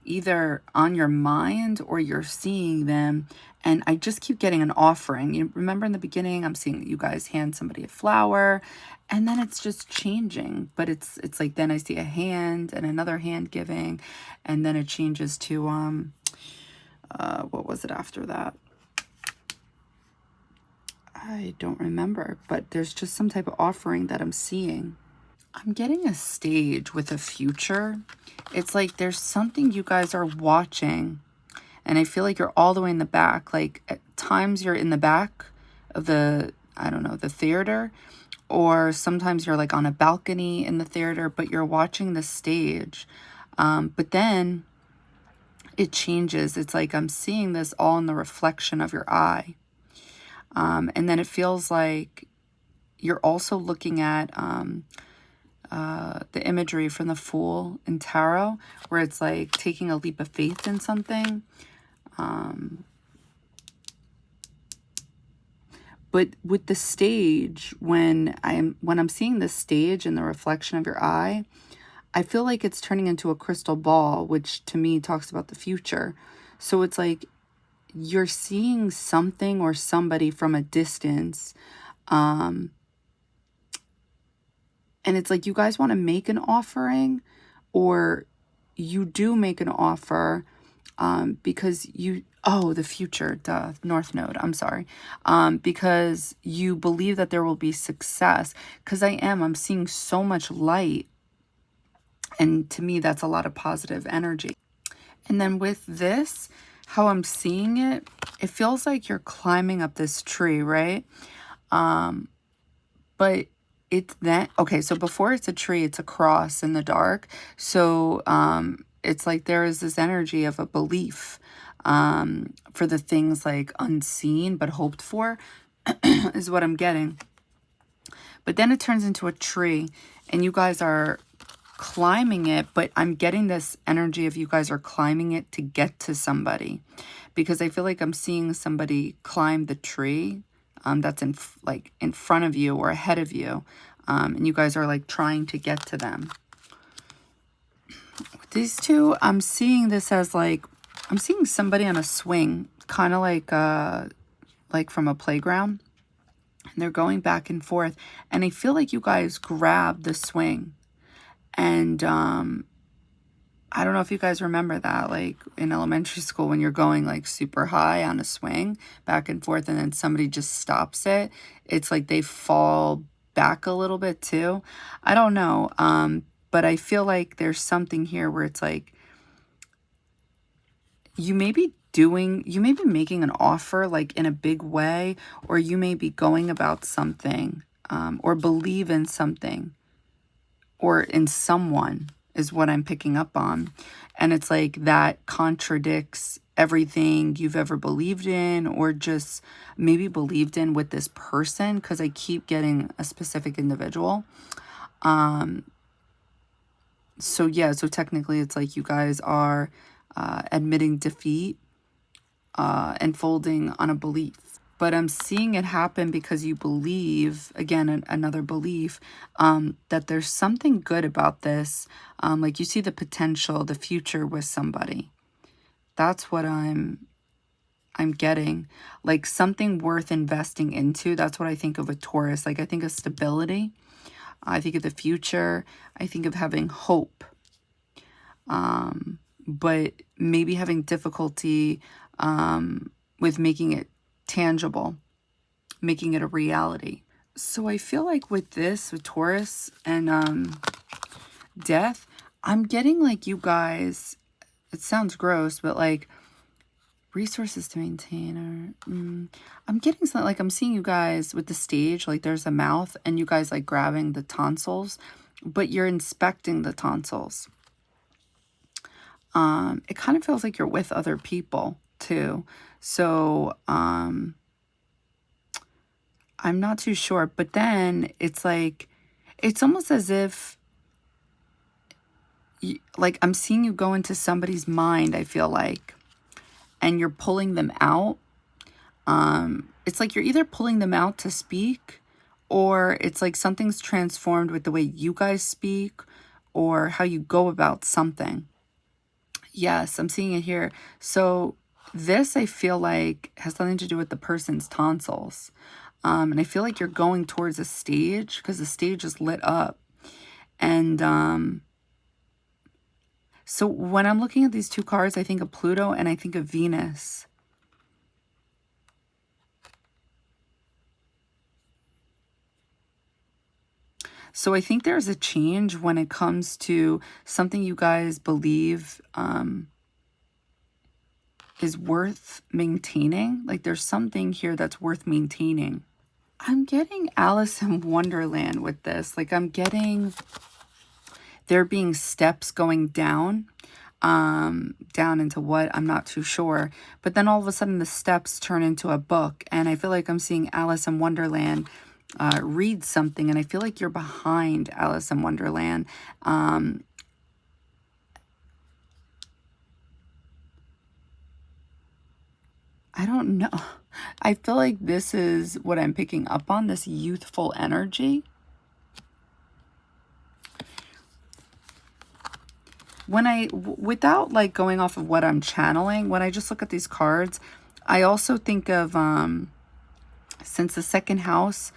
either on your mind or you're seeing them. And I just keep getting an offering. You remember in the beginning, I'm seeing you guys hand somebody a flower, and then it's just changing. But it's like then I see a hand and another hand giving, and then it changes to what was it after that? I don't remember, but there's just some type of offering that I'm seeing. I'm getting a stage with a future. It's like there's something you guys are watching, and I feel like you're all the way in the back. Like at times you're in the back of the, I don't know, the theater, or sometimes you're like on a balcony in the theater, but you're watching the stage. But then it changes. It's like I'm seeing this all in the reflection of your eye. And then it feels like you're also looking at the imagery from the Fool in Tarot, where it's like taking a leap of faith in something. But with the stage, when I'm seeing the stage in the reflection of your eye, I feel like it's turning into a crystal ball, which to me talks about the future. So it's like you're seeing something or somebody from a distance. And it's like you guys want to make an offering, or you do make an offer because you, the future, duh, North Node, I'm sorry. Because you believe that there will be success. Because I'm seeing so much light. And to me, that's a lot of positive energy. And then with this, how I'm seeing it, it feels like you're climbing up this tree, right? But it's that, okay, so before it's a tree, it's a cross in the dark. So it's like there is this energy of a belief for the things like unseen but hoped for is what I'm getting. But then it turns into a tree, and you guys are climbing it, but I'm getting this energy of you guys are climbing it to get to somebody, because I feel like I'm seeing somebody climb the tree that's in front of you or ahead of you, and you guys are like trying to get to them. With these two, I'm seeing this as like I'm seeing somebody on a swing, kind of like from a playground, and they're going back and forth, and I feel like you guys grab the swing. And I don't know if you guys remember that, like in elementary school when you're going like super high on a swing back and forth, and then somebody just stops it. It's like they fall back a little bit too. I don't know. But I feel like there's something here where it's like you may be making an offer like in a big way, or you may be going about something or believe in something. Or in someone is what I'm picking up on. And it's like that contradicts everything you've ever believed in, or just maybe believed in with this person, because I keep getting a specific individual. So yeah, so technically it's like you guys are admitting defeat and folding on a belief. But I'm seeing it happen because you believe, again, another belief, that there's something good about this. Like you see the potential, the future with somebody. That's what I'm getting. Like something worth investing into. That's what I think of a Taurus. Like I think of stability. I think of the future. I think of having hope. But maybe having difficulty with making it tangible, making it a reality. So I feel like with this, with Taurus and death, I'm getting like you guys, it sounds gross, but like resources to maintain, or I'm getting something like I'm seeing you guys with the stage, like there's a mouth and you guys like grabbing the tonsils but you're inspecting the tonsils. It kind of feels like you're with other people too. So, I'm not too sure, but then it's like, it's almost as if, like, I'm seeing you go into somebody's mind, I feel like, and you're pulling them out. It's like you're either pulling them out to speak, or it's like something's transformed with the way you guys speak or how you go about something. Yes, I'm seeing it here. So this, I feel like, has something to do with the person's tonsils. And I feel like you're going towards a stage because the stage is lit up. And so when I'm looking at these two cards, I think of Pluto and I think of Venus. So I think there's a change when it comes to something you guys believe is worth maintaining. Like there's something here that's worth maintaining. I'm getting Alice in Wonderland with this. Like I'm getting there being steps going down. Down into what? I'm not too sure. But then all of a sudden the steps turn into a book. And I feel like I'm seeing Alice in Wonderland read something, and I feel like you're behind Alice in Wonderland. I don't know. I feel like this is what I'm picking up on, this youthful energy. When without like going off of what I'm channeling, when I just look at these cards, I also think of, since the second house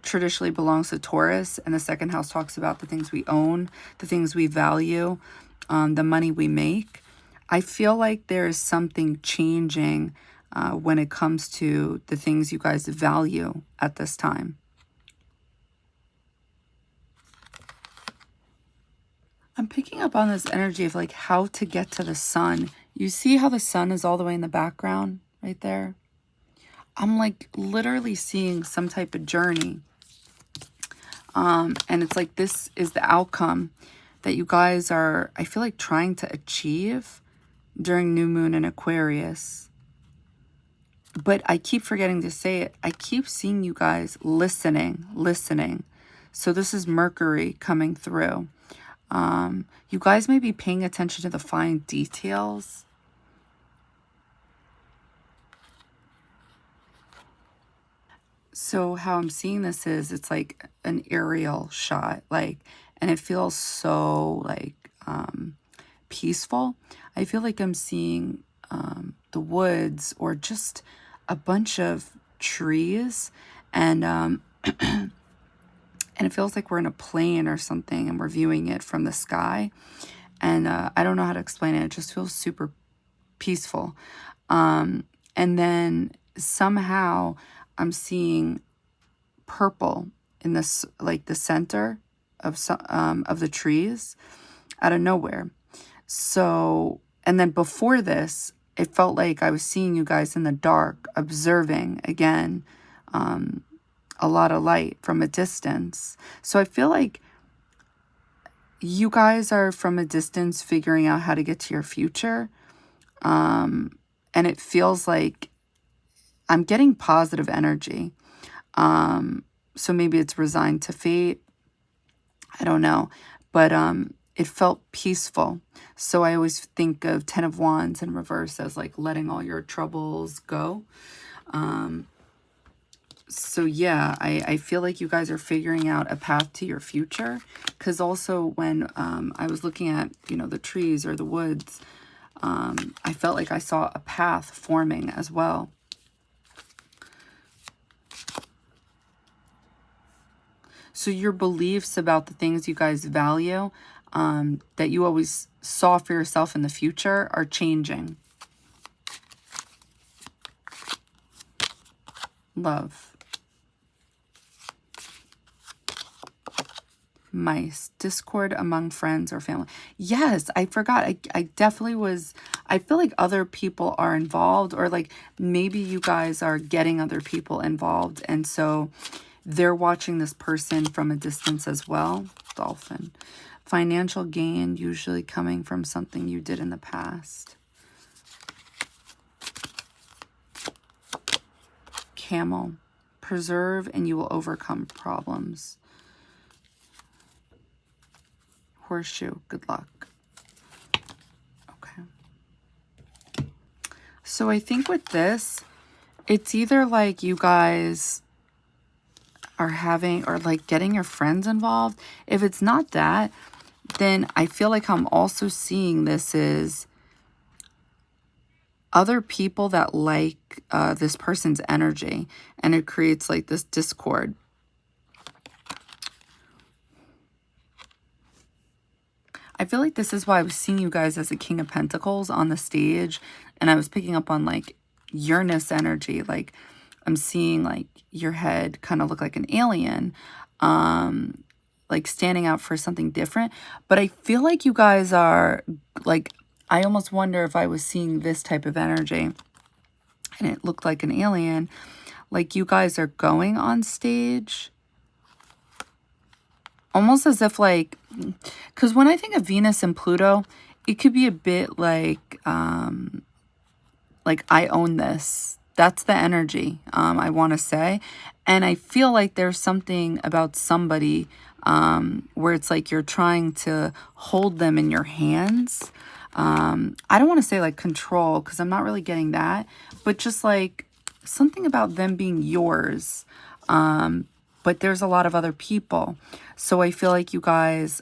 traditionally belongs to Taurus, and the second house talks about the things we own, the things we value, the money we make. I feel like there is something changing when it comes to the things you guys value at this time. I'm picking up on this energy of like how to get to the sun. You see how the sun is all the way in the background right there? I'm like literally seeing some type of journey. And it's like this is the outcome that you guys are, I feel like, trying to achieve during new moon in Aquarius. But I keep forgetting to say it. I keep seeing you guys listening. So this is Mercury coming through. You guys may be paying attention to the fine details. So how I'm seeing this is it's like an aerial shot, like, and it feels so like peaceful. I feel like I'm seeing the woods or just a bunch of trees, and and it feels like we're in a plane or something and we're viewing it from the sky. And I don't know how to explain it. It just feels super peaceful. And then somehow I'm seeing purple in this, like the center of some of the trees out of nowhere. So, and then before this, it felt like I was seeing you guys in the dark, observing again, a lot of light from a distance. So I feel like you guys are from a distance figuring out how to get to your future. And it feels like I'm getting positive energy. So maybe it's resigned to fate. I don't know. But it felt peaceful. So I always think of 10 of Wands in reverse as like letting all your troubles go. So yeah, I feel like you guys are figuring out a path to your future. Because also when I was looking at, you know, the trees or the woods, I felt like I saw a path forming as well. So your beliefs about the things you guys value, that you always saw for yourself in the future, are changing. Love. Mice. Discord among friends or family. Yes, I forgot. I definitely was. I feel like other people are involved, or like maybe you guys are getting other people involved. And so they're watching this person from a distance as well. Dolphin. Financial gain, usually coming from something you did in the past. Camel. Preserve and you will overcome problems. Horseshoe. Good luck. Okay. So I think with this, it's either like you guys are having, or like getting your friends involved. If it's not that, then I feel like I'm also seeing this is other people that like this person's energy, and it creates like this discord. I feel like this is why I was seeing you guys as a King of Pentacles on the stage, and I was picking up on like Uranus energy. Like I'm seeing like your head kind of look like an alien, like standing out for something different. But I feel like you guys are like, I almost wonder if I was seeing this type of energy and it looked like an alien, like you guys are going on stage almost as if like, because when I think of Venus and Pluto, it could be a bit like I own this. That's the energy I want to say. And I feel like there's something about somebody where it's like you're trying to hold them in your hands. I don't want to say like control, because I'm not really getting that, but just like something about them being yours. But there's a lot of other people. So I feel like you guys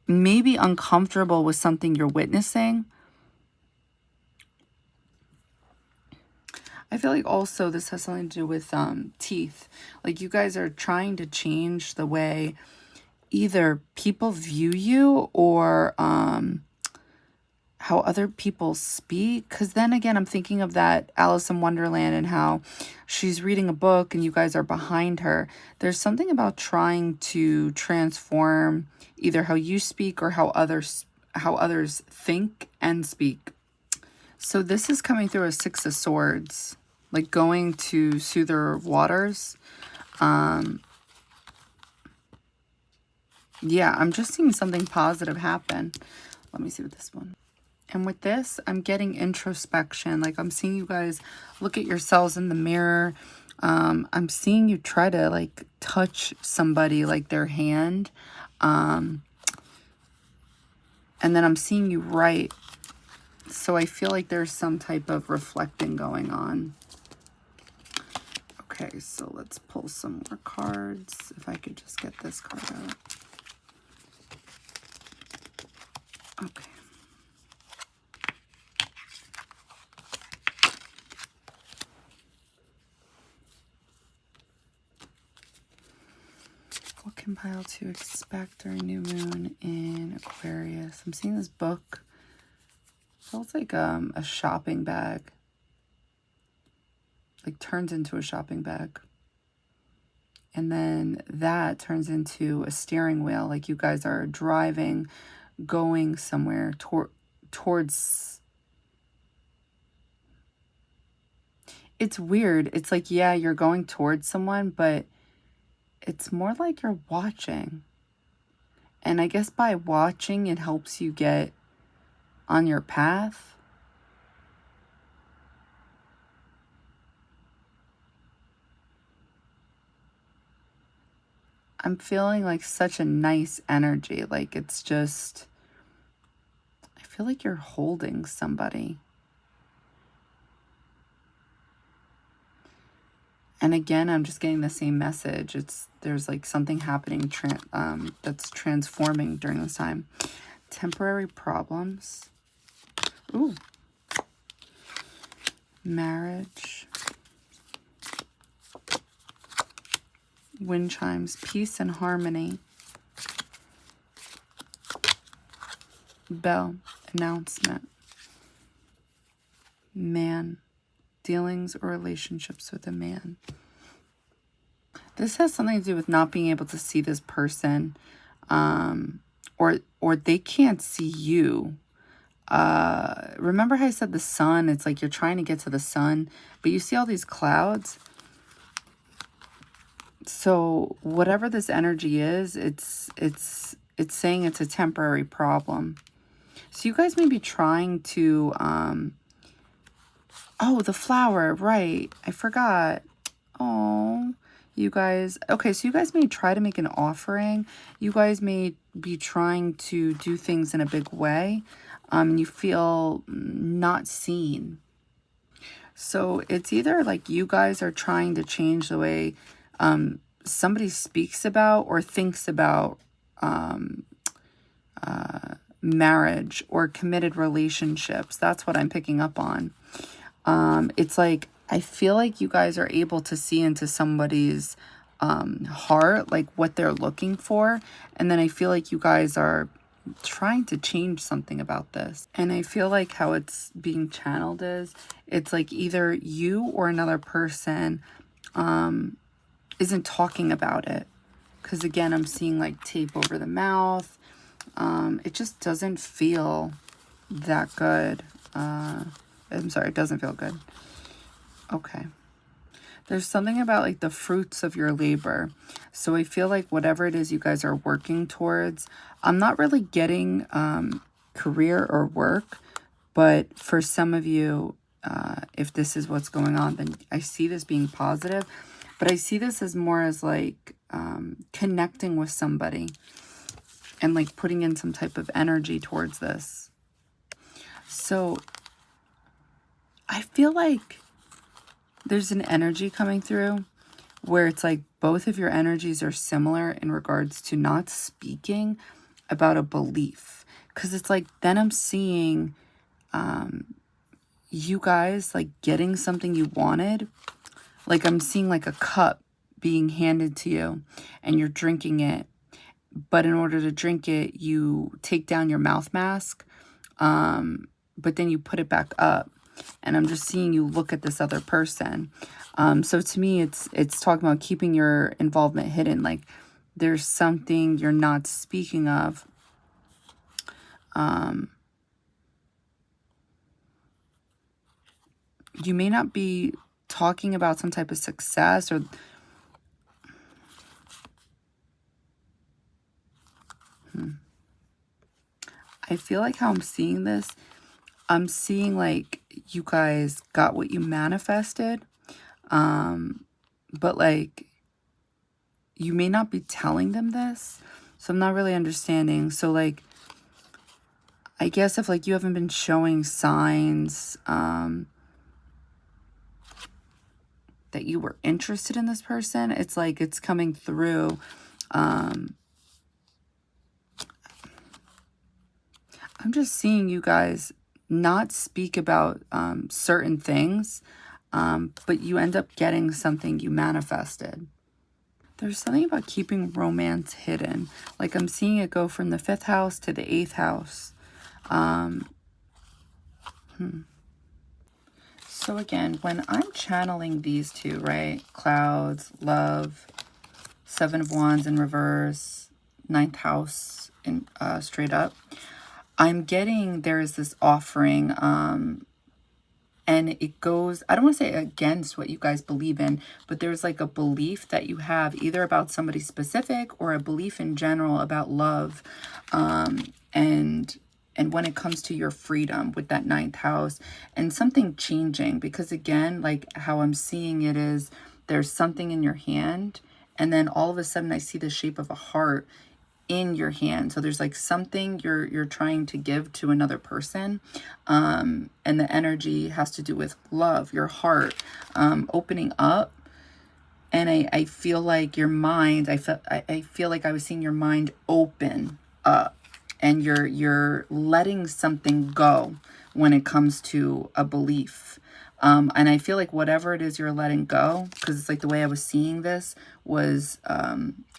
may be uncomfortable with something you're witnessing. I feel like also this has something to do with teeth. Like you guys are trying to change the way either people view you or how other people speak. Because then again, I'm thinking of that Alice in Wonderland and how she's reading a book and you guys are behind her. There's something about trying to transform either how you speak or how others think and speak. So this is coming through a Six of Swords, like going to soother waters. Yeah, I'm just seeing something positive happen. Let me see with this one. And with this, I'm getting introspection. Like I'm seeing you guys look at yourselves in the mirror. I'm seeing you try to like touch somebody, like their hand. And then I'm seeing you write. So I feel like there's some type of reflecting going on. Okay, so let's pull some more cards. If I could just get this card out. Okay. What can pile to expect during new moon in Aquarius? I'm seeing this book. Feels like a shopping bag. Like turns into a shopping bag. And then that turns into a steering wheel. Like you guys are driving, going somewhere towards. It's weird. It's like, yeah, you're going towards someone, but it's more like you're watching. And I guess by watching, it helps you get on your path. I'm feeling like such a nice energy. Like it's just, I feel like you're holding somebody. And again, I'm just getting the same message. There's like something happening that's transforming during this time. Temporary problems. Ooh. Marriage. Wind chimes. Peace and harmony. Bell. Announcement. Man. Dealings or relationships with a man. This has something to do with not being able to see this person, or they can't see you. Remember how I said the sun? It's like you're trying to get to the sun, but you see all these clouds. So whatever this energy is, it's saying it's a temporary problem. So you guys may be trying to, oh, the flower, right. I forgot. Oh, you guys. Okay, so you guys may try to make an offering. You guys may be trying to do things in a big way. You feel not seen. So it's either like you guys are trying to change the way somebody speaks about or thinks about marriage or committed relationships. That's what I'm picking up on. It's like, I feel like you guys are able to see into somebody's heart, like what they're looking for. And then I feel like you guys are trying to change something about this. And I feel like how it's being channeled is, it's like either you or another person isn't talking about it. Because again, I'm seeing like tape over the mouth. It just doesn't feel that good. I'm sorry, it doesn't feel good. Okay. There's something about like the fruits of your labor. So I feel like whatever it is you guys are working towards, I'm not really getting career or work, but for some of you, if this is what's going on, then I see this being positive. But I see this as more as like connecting with somebody and like putting in some type of energy towards this. So I feel like there's an energy coming through where it's like both of your energies are similar in regards to not speaking about a belief. Because it's like, then I'm seeing you guys like getting something you wanted. Like I'm seeing like a cup being handed to you and you're drinking it. But in order to drink it, you take down your mouth mask, but then you put it back up. And I'm just seeing you look at this other person. So to me, it's talking about keeping your involvement hidden. Like there's something you're not speaking of. You may not be talking about some type of success or... I feel like how I'm seeing this, I'm seeing like you guys got what you manifested, but like you may not be telling them this. So I'm not really understanding. So like, I guess if like you haven't been showing signs that you were interested in this person, it's like it's coming through. I'm just seeing you guys not speak about certain things, but you end up getting something you manifested. There's something about keeping romance hidden. Like I'm seeing it go from the 5th house to the 8th house. So again, when I'm channeling these two, right? Clouds, love, 7 of Wands in reverse, 9th house in straight up. I'm getting there is this offering, and it goes, I don't want to say against what you guys believe in, but there's like a belief that you have either about somebody specific or a belief in general about love, and when it comes to your freedom with that 9th house and something changing, because again, like how I'm seeing it is there's something in your hand and then all of a sudden I see the shape of a heart in your hand. So there's like something you're trying to give to another person, and the energy has to do with love, your heart, opening up. And I feel like your mind, I feel like I was seeing your mind open up, and you're letting something go when it comes to a belief. And I feel like whatever it is you're letting go, because it's like the way I was seeing this was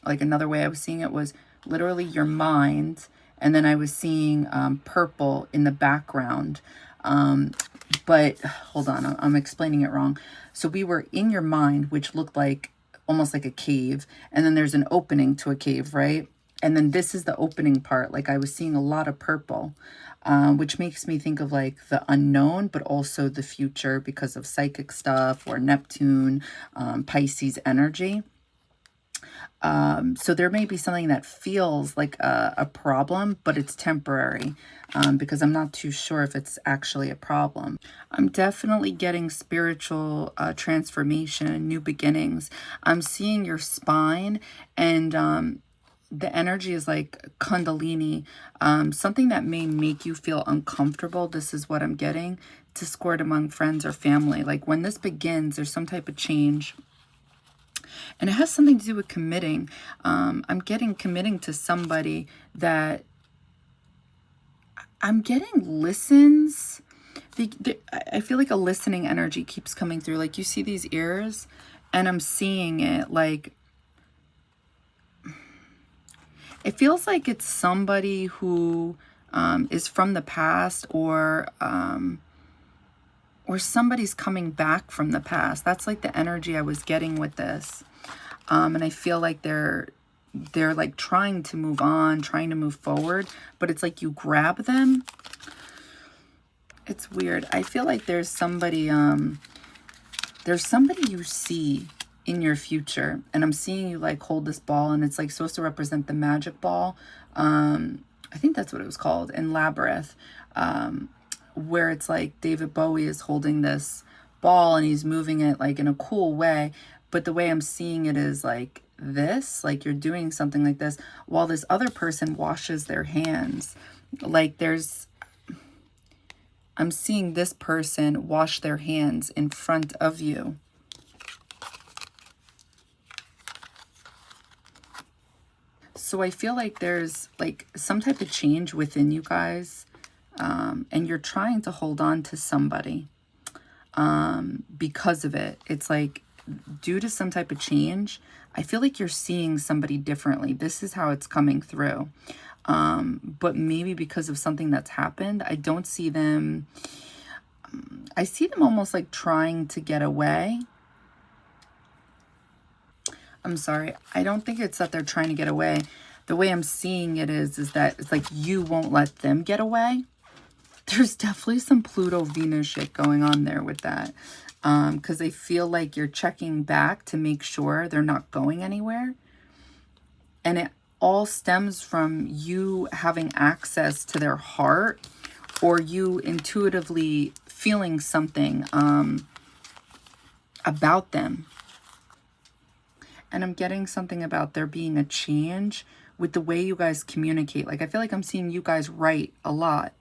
like another way I was seeing it was literally your mind, and then I was seeing purple in the background. But hold on, I'm explaining it wrong. So we were in your mind, which looked like almost like a cave, and then there's an opening to a cave, right? And then this is the opening part. Like I was seeing a lot of purple, which makes me think of like the unknown, but also the future because of psychic stuff or Neptune, Pisces energy. So there may be something that feels like a problem, but it's temporary, because I'm not too sure if it's actually a problem. I'm definitely getting spiritual transformation and new beginnings. I'm seeing your spine, and the energy is like Kundalini, something that may make you feel uncomfortable. This is what I'm getting. Discord among friends or family. Like when this begins, there's some type of change. And it has something to do with committing. I'm getting committing to somebody that I'm getting listens. I feel like a listening energy keeps coming through. Like you see these ears, and I'm seeing it like, it feels like it's somebody who is from the past, or somebody's coming back from the past. That's like the energy I was getting with this. And I feel like they're like trying to move on, trying to move forward, but it's like you grab them. It's weird. I feel like there's somebody you see in your future, and I'm seeing you like hold this ball, and it's like supposed to represent the magic ball. I think that's what it was called in Labyrinth, where it's like David Bowie is holding this ball and he's moving it like in a cool way. But the way I'm seeing it is like this, like you're doing something like this while this other person washes their hands. Like I'm seeing this person wash their hands in front of you. So I feel like there's like some type of change within you guys, and you're trying to hold on to somebody because of it. It's like due to some type of change, I feel like you're seeing somebody differently. This is how it's coming through. But maybe because of something that's happened, I don't see them. I see them almost like trying to get away. I'm sorry. I don't think it's that they're trying to get away. The way I'm seeing it is that it's like you won't let them get away. There's definitely some Pluto-Venus shit going on there with that. Because they feel like you're checking back to make sure they're not going anywhere. And it all stems from you having access to their heart, or you intuitively feeling something about them. And I'm getting something about there being a change with the way you guys communicate. Like I feel like I'm seeing you guys write a lot,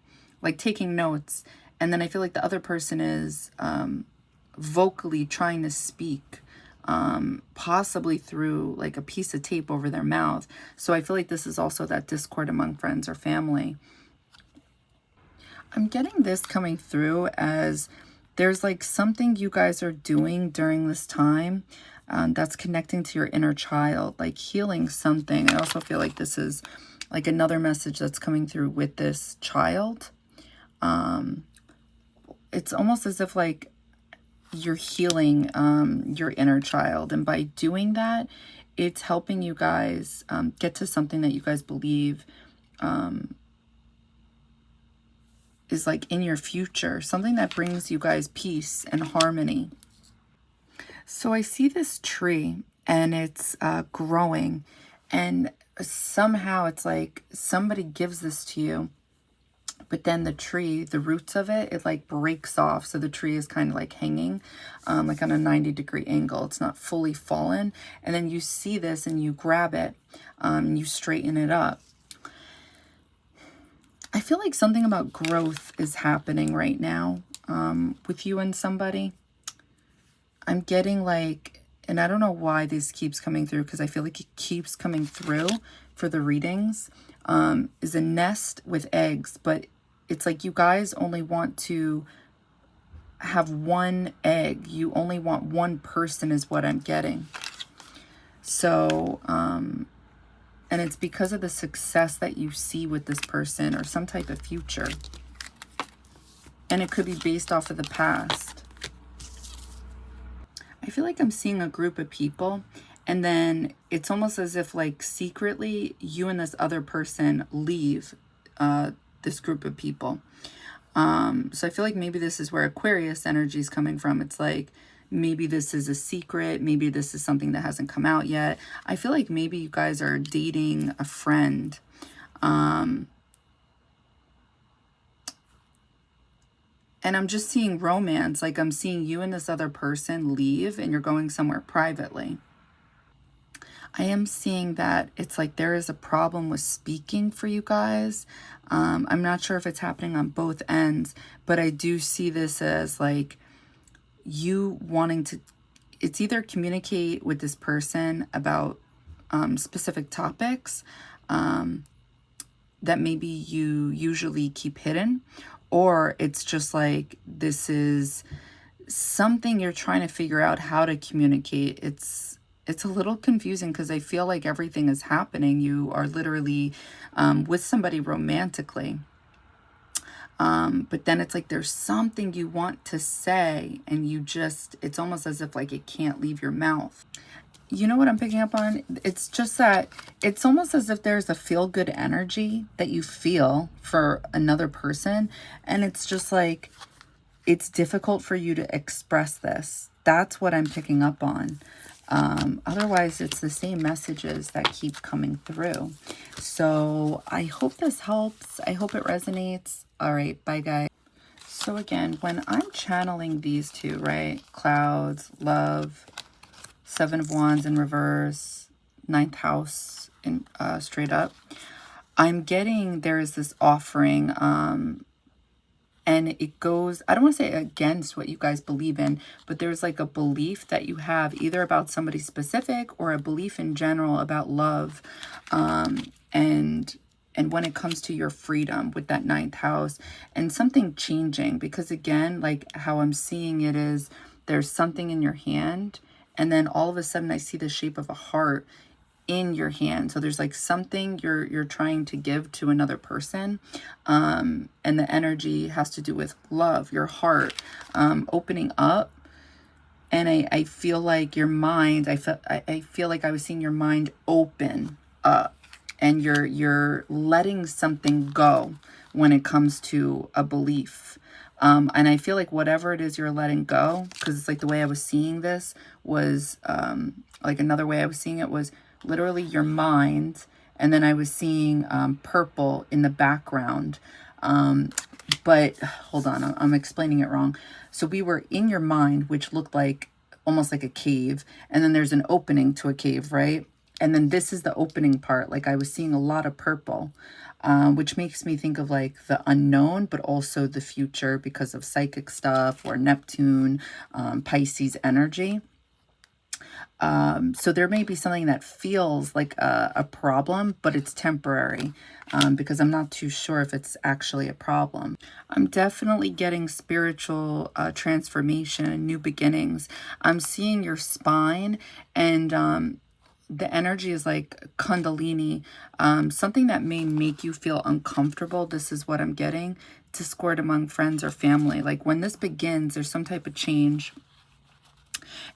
like taking notes. And then I feel like the other person is vocally trying to speak, possibly through like a piece of tape over their mouth. So I feel like this is also that discord among friends or family. I'm getting this coming through as there's like something you guys are doing during this time that's connecting to your inner child, like healing something. I also feel like this is like another message that's coming through with this child. It's almost as if like you're healing your inner child, and by doing that, it's helping you guys get to something that you guys believe is like in your future, something that brings you guys peace and harmony. So I see this tree, and it's growing, and somehow it's like somebody gives this to you, but then the tree, the roots of it, it like breaks off. So the tree is kind of like hanging like on a 90-degree angle. It's not fully fallen. And then you see this and you grab it and you straighten it up. I feel like something about growth is happening right now with you and somebody. I'm getting like, and I don't know why this keeps coming through, because I feel like it keeps coming through for the readings, is a nest with eggs. But it's like you guys only want to have one egg. You only want one person is what I'm getting. So, and it's because of the success that you see with this person or some type of future. And it could be based off of the past. I feel like I'm seeing a group of people, and then it's almost as if like secretly you and this other person leave this group of people. So I feel like maybe this is where Aquarius energy is coming from. It's like Maybe this is a secret. Maybe this is something that hasn't come out yet. I feel like maybe you guys are dating a friend. And I'm just seeing romance. Like I'm seeing you and this other person leave and you're going somewhere privately. I am seeing that it's like there is a problem with speaking for you guys. I'm not sure if it's happening on both ends, but I do see this as like you wanting to, it's either communicate with this person about specific topics that maybe you usually keep hidden, or it's just like this is something you're trying to figure out how to communicate. It's a little confusing because I feel like everything is happening. You are literally with somebody romantically. But then it's like there's something you want to say and you just, it's almost as if like it can't leave your mouth. You know what I'm picking up on? It's just that it's almost as if there's a feel-good energy that you feel for another person. And it's just like, it's difficult for you to express this. That's what I'm picking up on. Otherwise, it's the same messages that keep coming through. So I hope this helps. I hope it resonates. All right, bye guys. So again, when I'm channeling these two, right? Clouds, love, Seven of Wands in reverse, ninth house in straight up. I'm getting there is this offering, and it goes, I don't want to say against what you guys believe in, but there's like a belief that you have either about somebody specific or a belief in general about love, and when it comes to your freedom with that ninth house and something changing, because again, like how I'm seeing it is there's something in your hand. And then all of a sudden I see the shape of a heart in your hand. So there's like something you're trying to give to another person. And the energy has to do with love, your heart, opening up. And I feel like your mind, I feel like I was seeing your mind open up. And you're letting something go when it comes to a belief. And I feel like whatever it is you're letting go, because it's like the way I was seeing this was, like another way I was seeing it was literally your mind. And then I was seeing purple in the background. But hold on, I'm explaining it wrong. So we were in your mind, which looked like almost like a cave. And then there's an opening to a cave, right? And then this is the opening part. Like I was seeing a lot of purple. Which makes me think of like the unknown, but also the future because of psychic stuff or Neptune, Pisces energy. So there may be something that feels like a problem, but it's temporary because I'm not too sure if it's actually a problem. I'm definitely getting spiritual transformation and new beginnings. I'm seeing your spine and the energy is like Kundalini, something that may make you feel uncomfortable. This is what I'm getting. Discord among friends or family. Like when this begins, there's some type of change.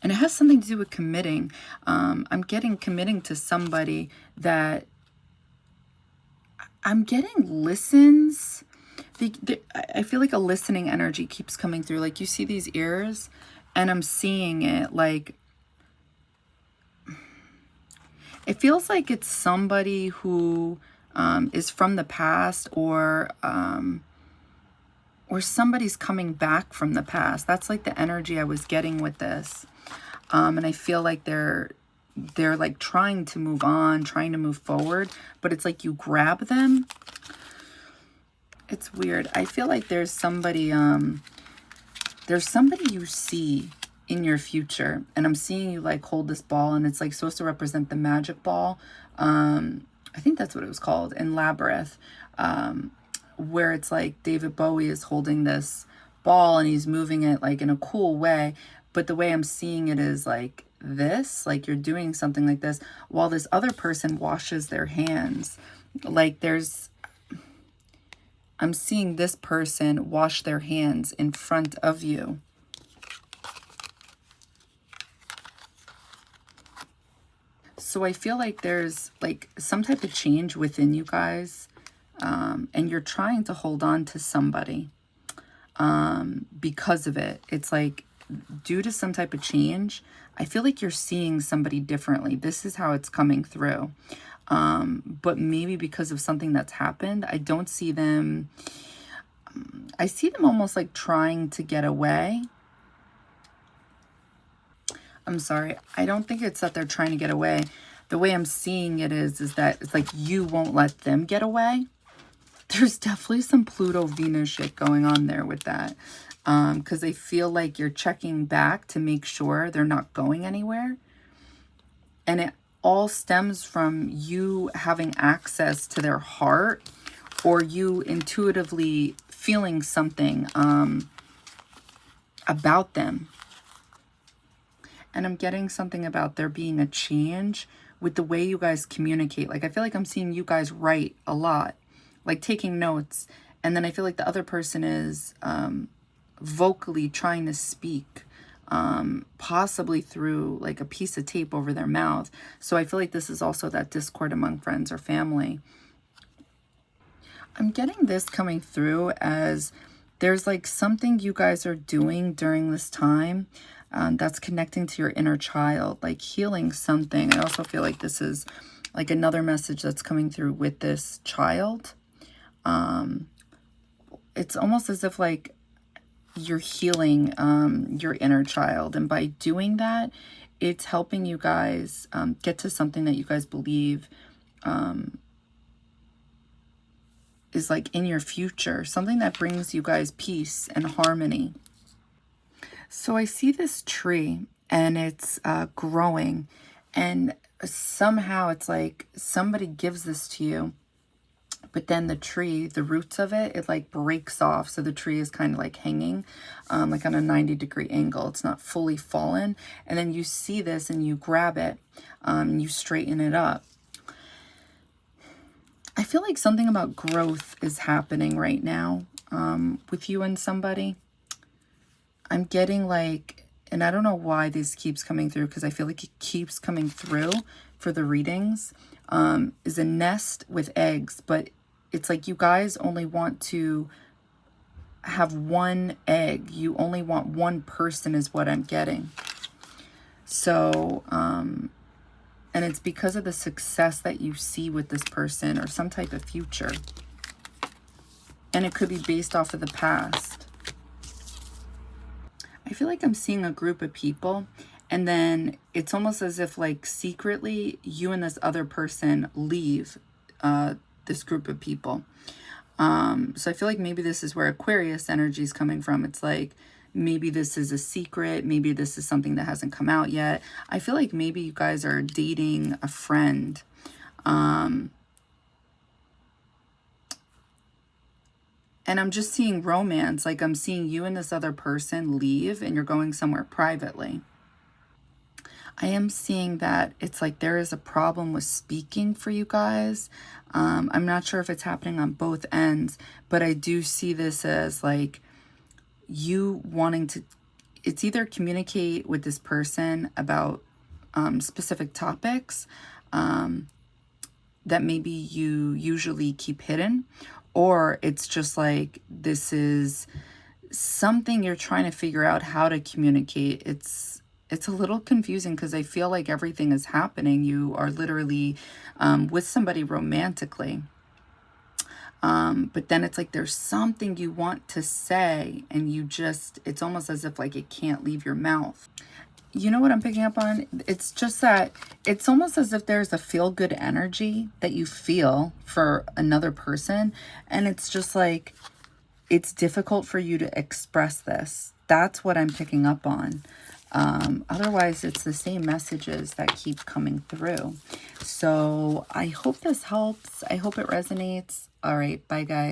And it has something to do with committing. I'm getting committing to somebody that I'm getting listens. I feel like a listening energy keeps coming through. Like you see these ears and I'm seeing it like, it feels like it's somebody who is from the past or somebody's coming back from the past. That's like the energy I was getting with this. And I feel like they're like trying to move on, trying to move forward, but it's like you grab them. It's weird. I feel like there's somebody you see in your future, and I'm seeing you like hold this ball, and it's like supposed to represent the magic ball. I think that's what it was called in Labyrinth, where it's like David Bowie is holding this ball and he's moving it like in a cool way, but the way I'm seeing it is like this, like you're doing something like this while this other person washes their hands. Like I'm seeing this person wash their hands in front of you. So I feel like there's like some type of change within you guys, and you're trying to hold on to somebody because of it. It's like due to some type of change, I feel like you're seeing somebody differently. This is how it's coming through. But maybe because of something that's happened, I don't see them. I see them almost like trying to get away. I'm sorry. I don't think it's that they're trying to get away. The way I'm seeing it is that it's like you won't let them get away. There's definitely some Pluto-Venus shit going on there with that. Because they feel like you're checking back to make sure they're not going anywhere. And it all stems from you having access to their heart, or you intuitively feeling something about them. And I'm getting something about there being a change with the way you guys communicate. Like, I feel like I'm seeing you guys write a lot, like taking notes. And then I feel like the other person is vocally trying to speak, possibly through like a piece of tape over their mouth. So I feel like this is also that discord among friends or family. I'm getting this coming through as there's like something you guys are doing during this time that's connecting to your inner child, like healing something. I also feel like this is like another message that's coming through with this child. It's almost as if like you're healing your inner child. And by doing that, it's helping you guys get to something that you guys believe is like in your future, something that brings you guys peace and harmony. So I see this tree and it's growing, and somehow it's like somebody gives this to you, but then the tree, the roots of it, it like breaks off. So the tree is kind of like hanging like on a 90-degree angle. It's not fully fallen. And then you see this and you grab it and you straighten it up. I feel like something about growth is happening right now with you and somebody. I'm getting like, and I don't know why this keeps coming through, because I feel like it keeps coming through for the readings, is a nest with eggs. But it's like you guys only want to have one egg. You only want one person is what I'm getting. So, and it's because of the success that you see with this person or some type of future. And it could be based off of the past. I feel like I'm seeing a group of people, and then it's almost as if like secretly you and this other person leave this group of people. So I feel like maybe this is where Aquarius energy is coming from. It's like maybe this is a secret. Maybe this is something that hasn't come out yet. I feel like maybe you guys are dating a friend. And I'm just seeing romance. Like I'm seeing you and this other person leave and you're going somewhere privately. I am seeing that it's like there is a problem with speaking for you guys. I'm not sure if it's happening on both ends, but I do see this as like you wanting to, it's either communicate with this person about specific topics that maybe you usually keep hidden, or it's just like this is something you're trying to figure out how to communicate. It's a little confusing because I feel like everything is happening. You are literally with somebody romantically. But then it's like there's something you want to say and you just, it's almost as if like it can't leave your mouth. You know what I'm picking up on? It's just that it's almost as if there's a feel-good energy that you feel for another person. And it's just like, it's difficult for you to express this. That's what I'm picking up on. Otherwise, it's the same messages that keep coming through. So I hope this helps. I hope it resonates. All right. Bye, guys.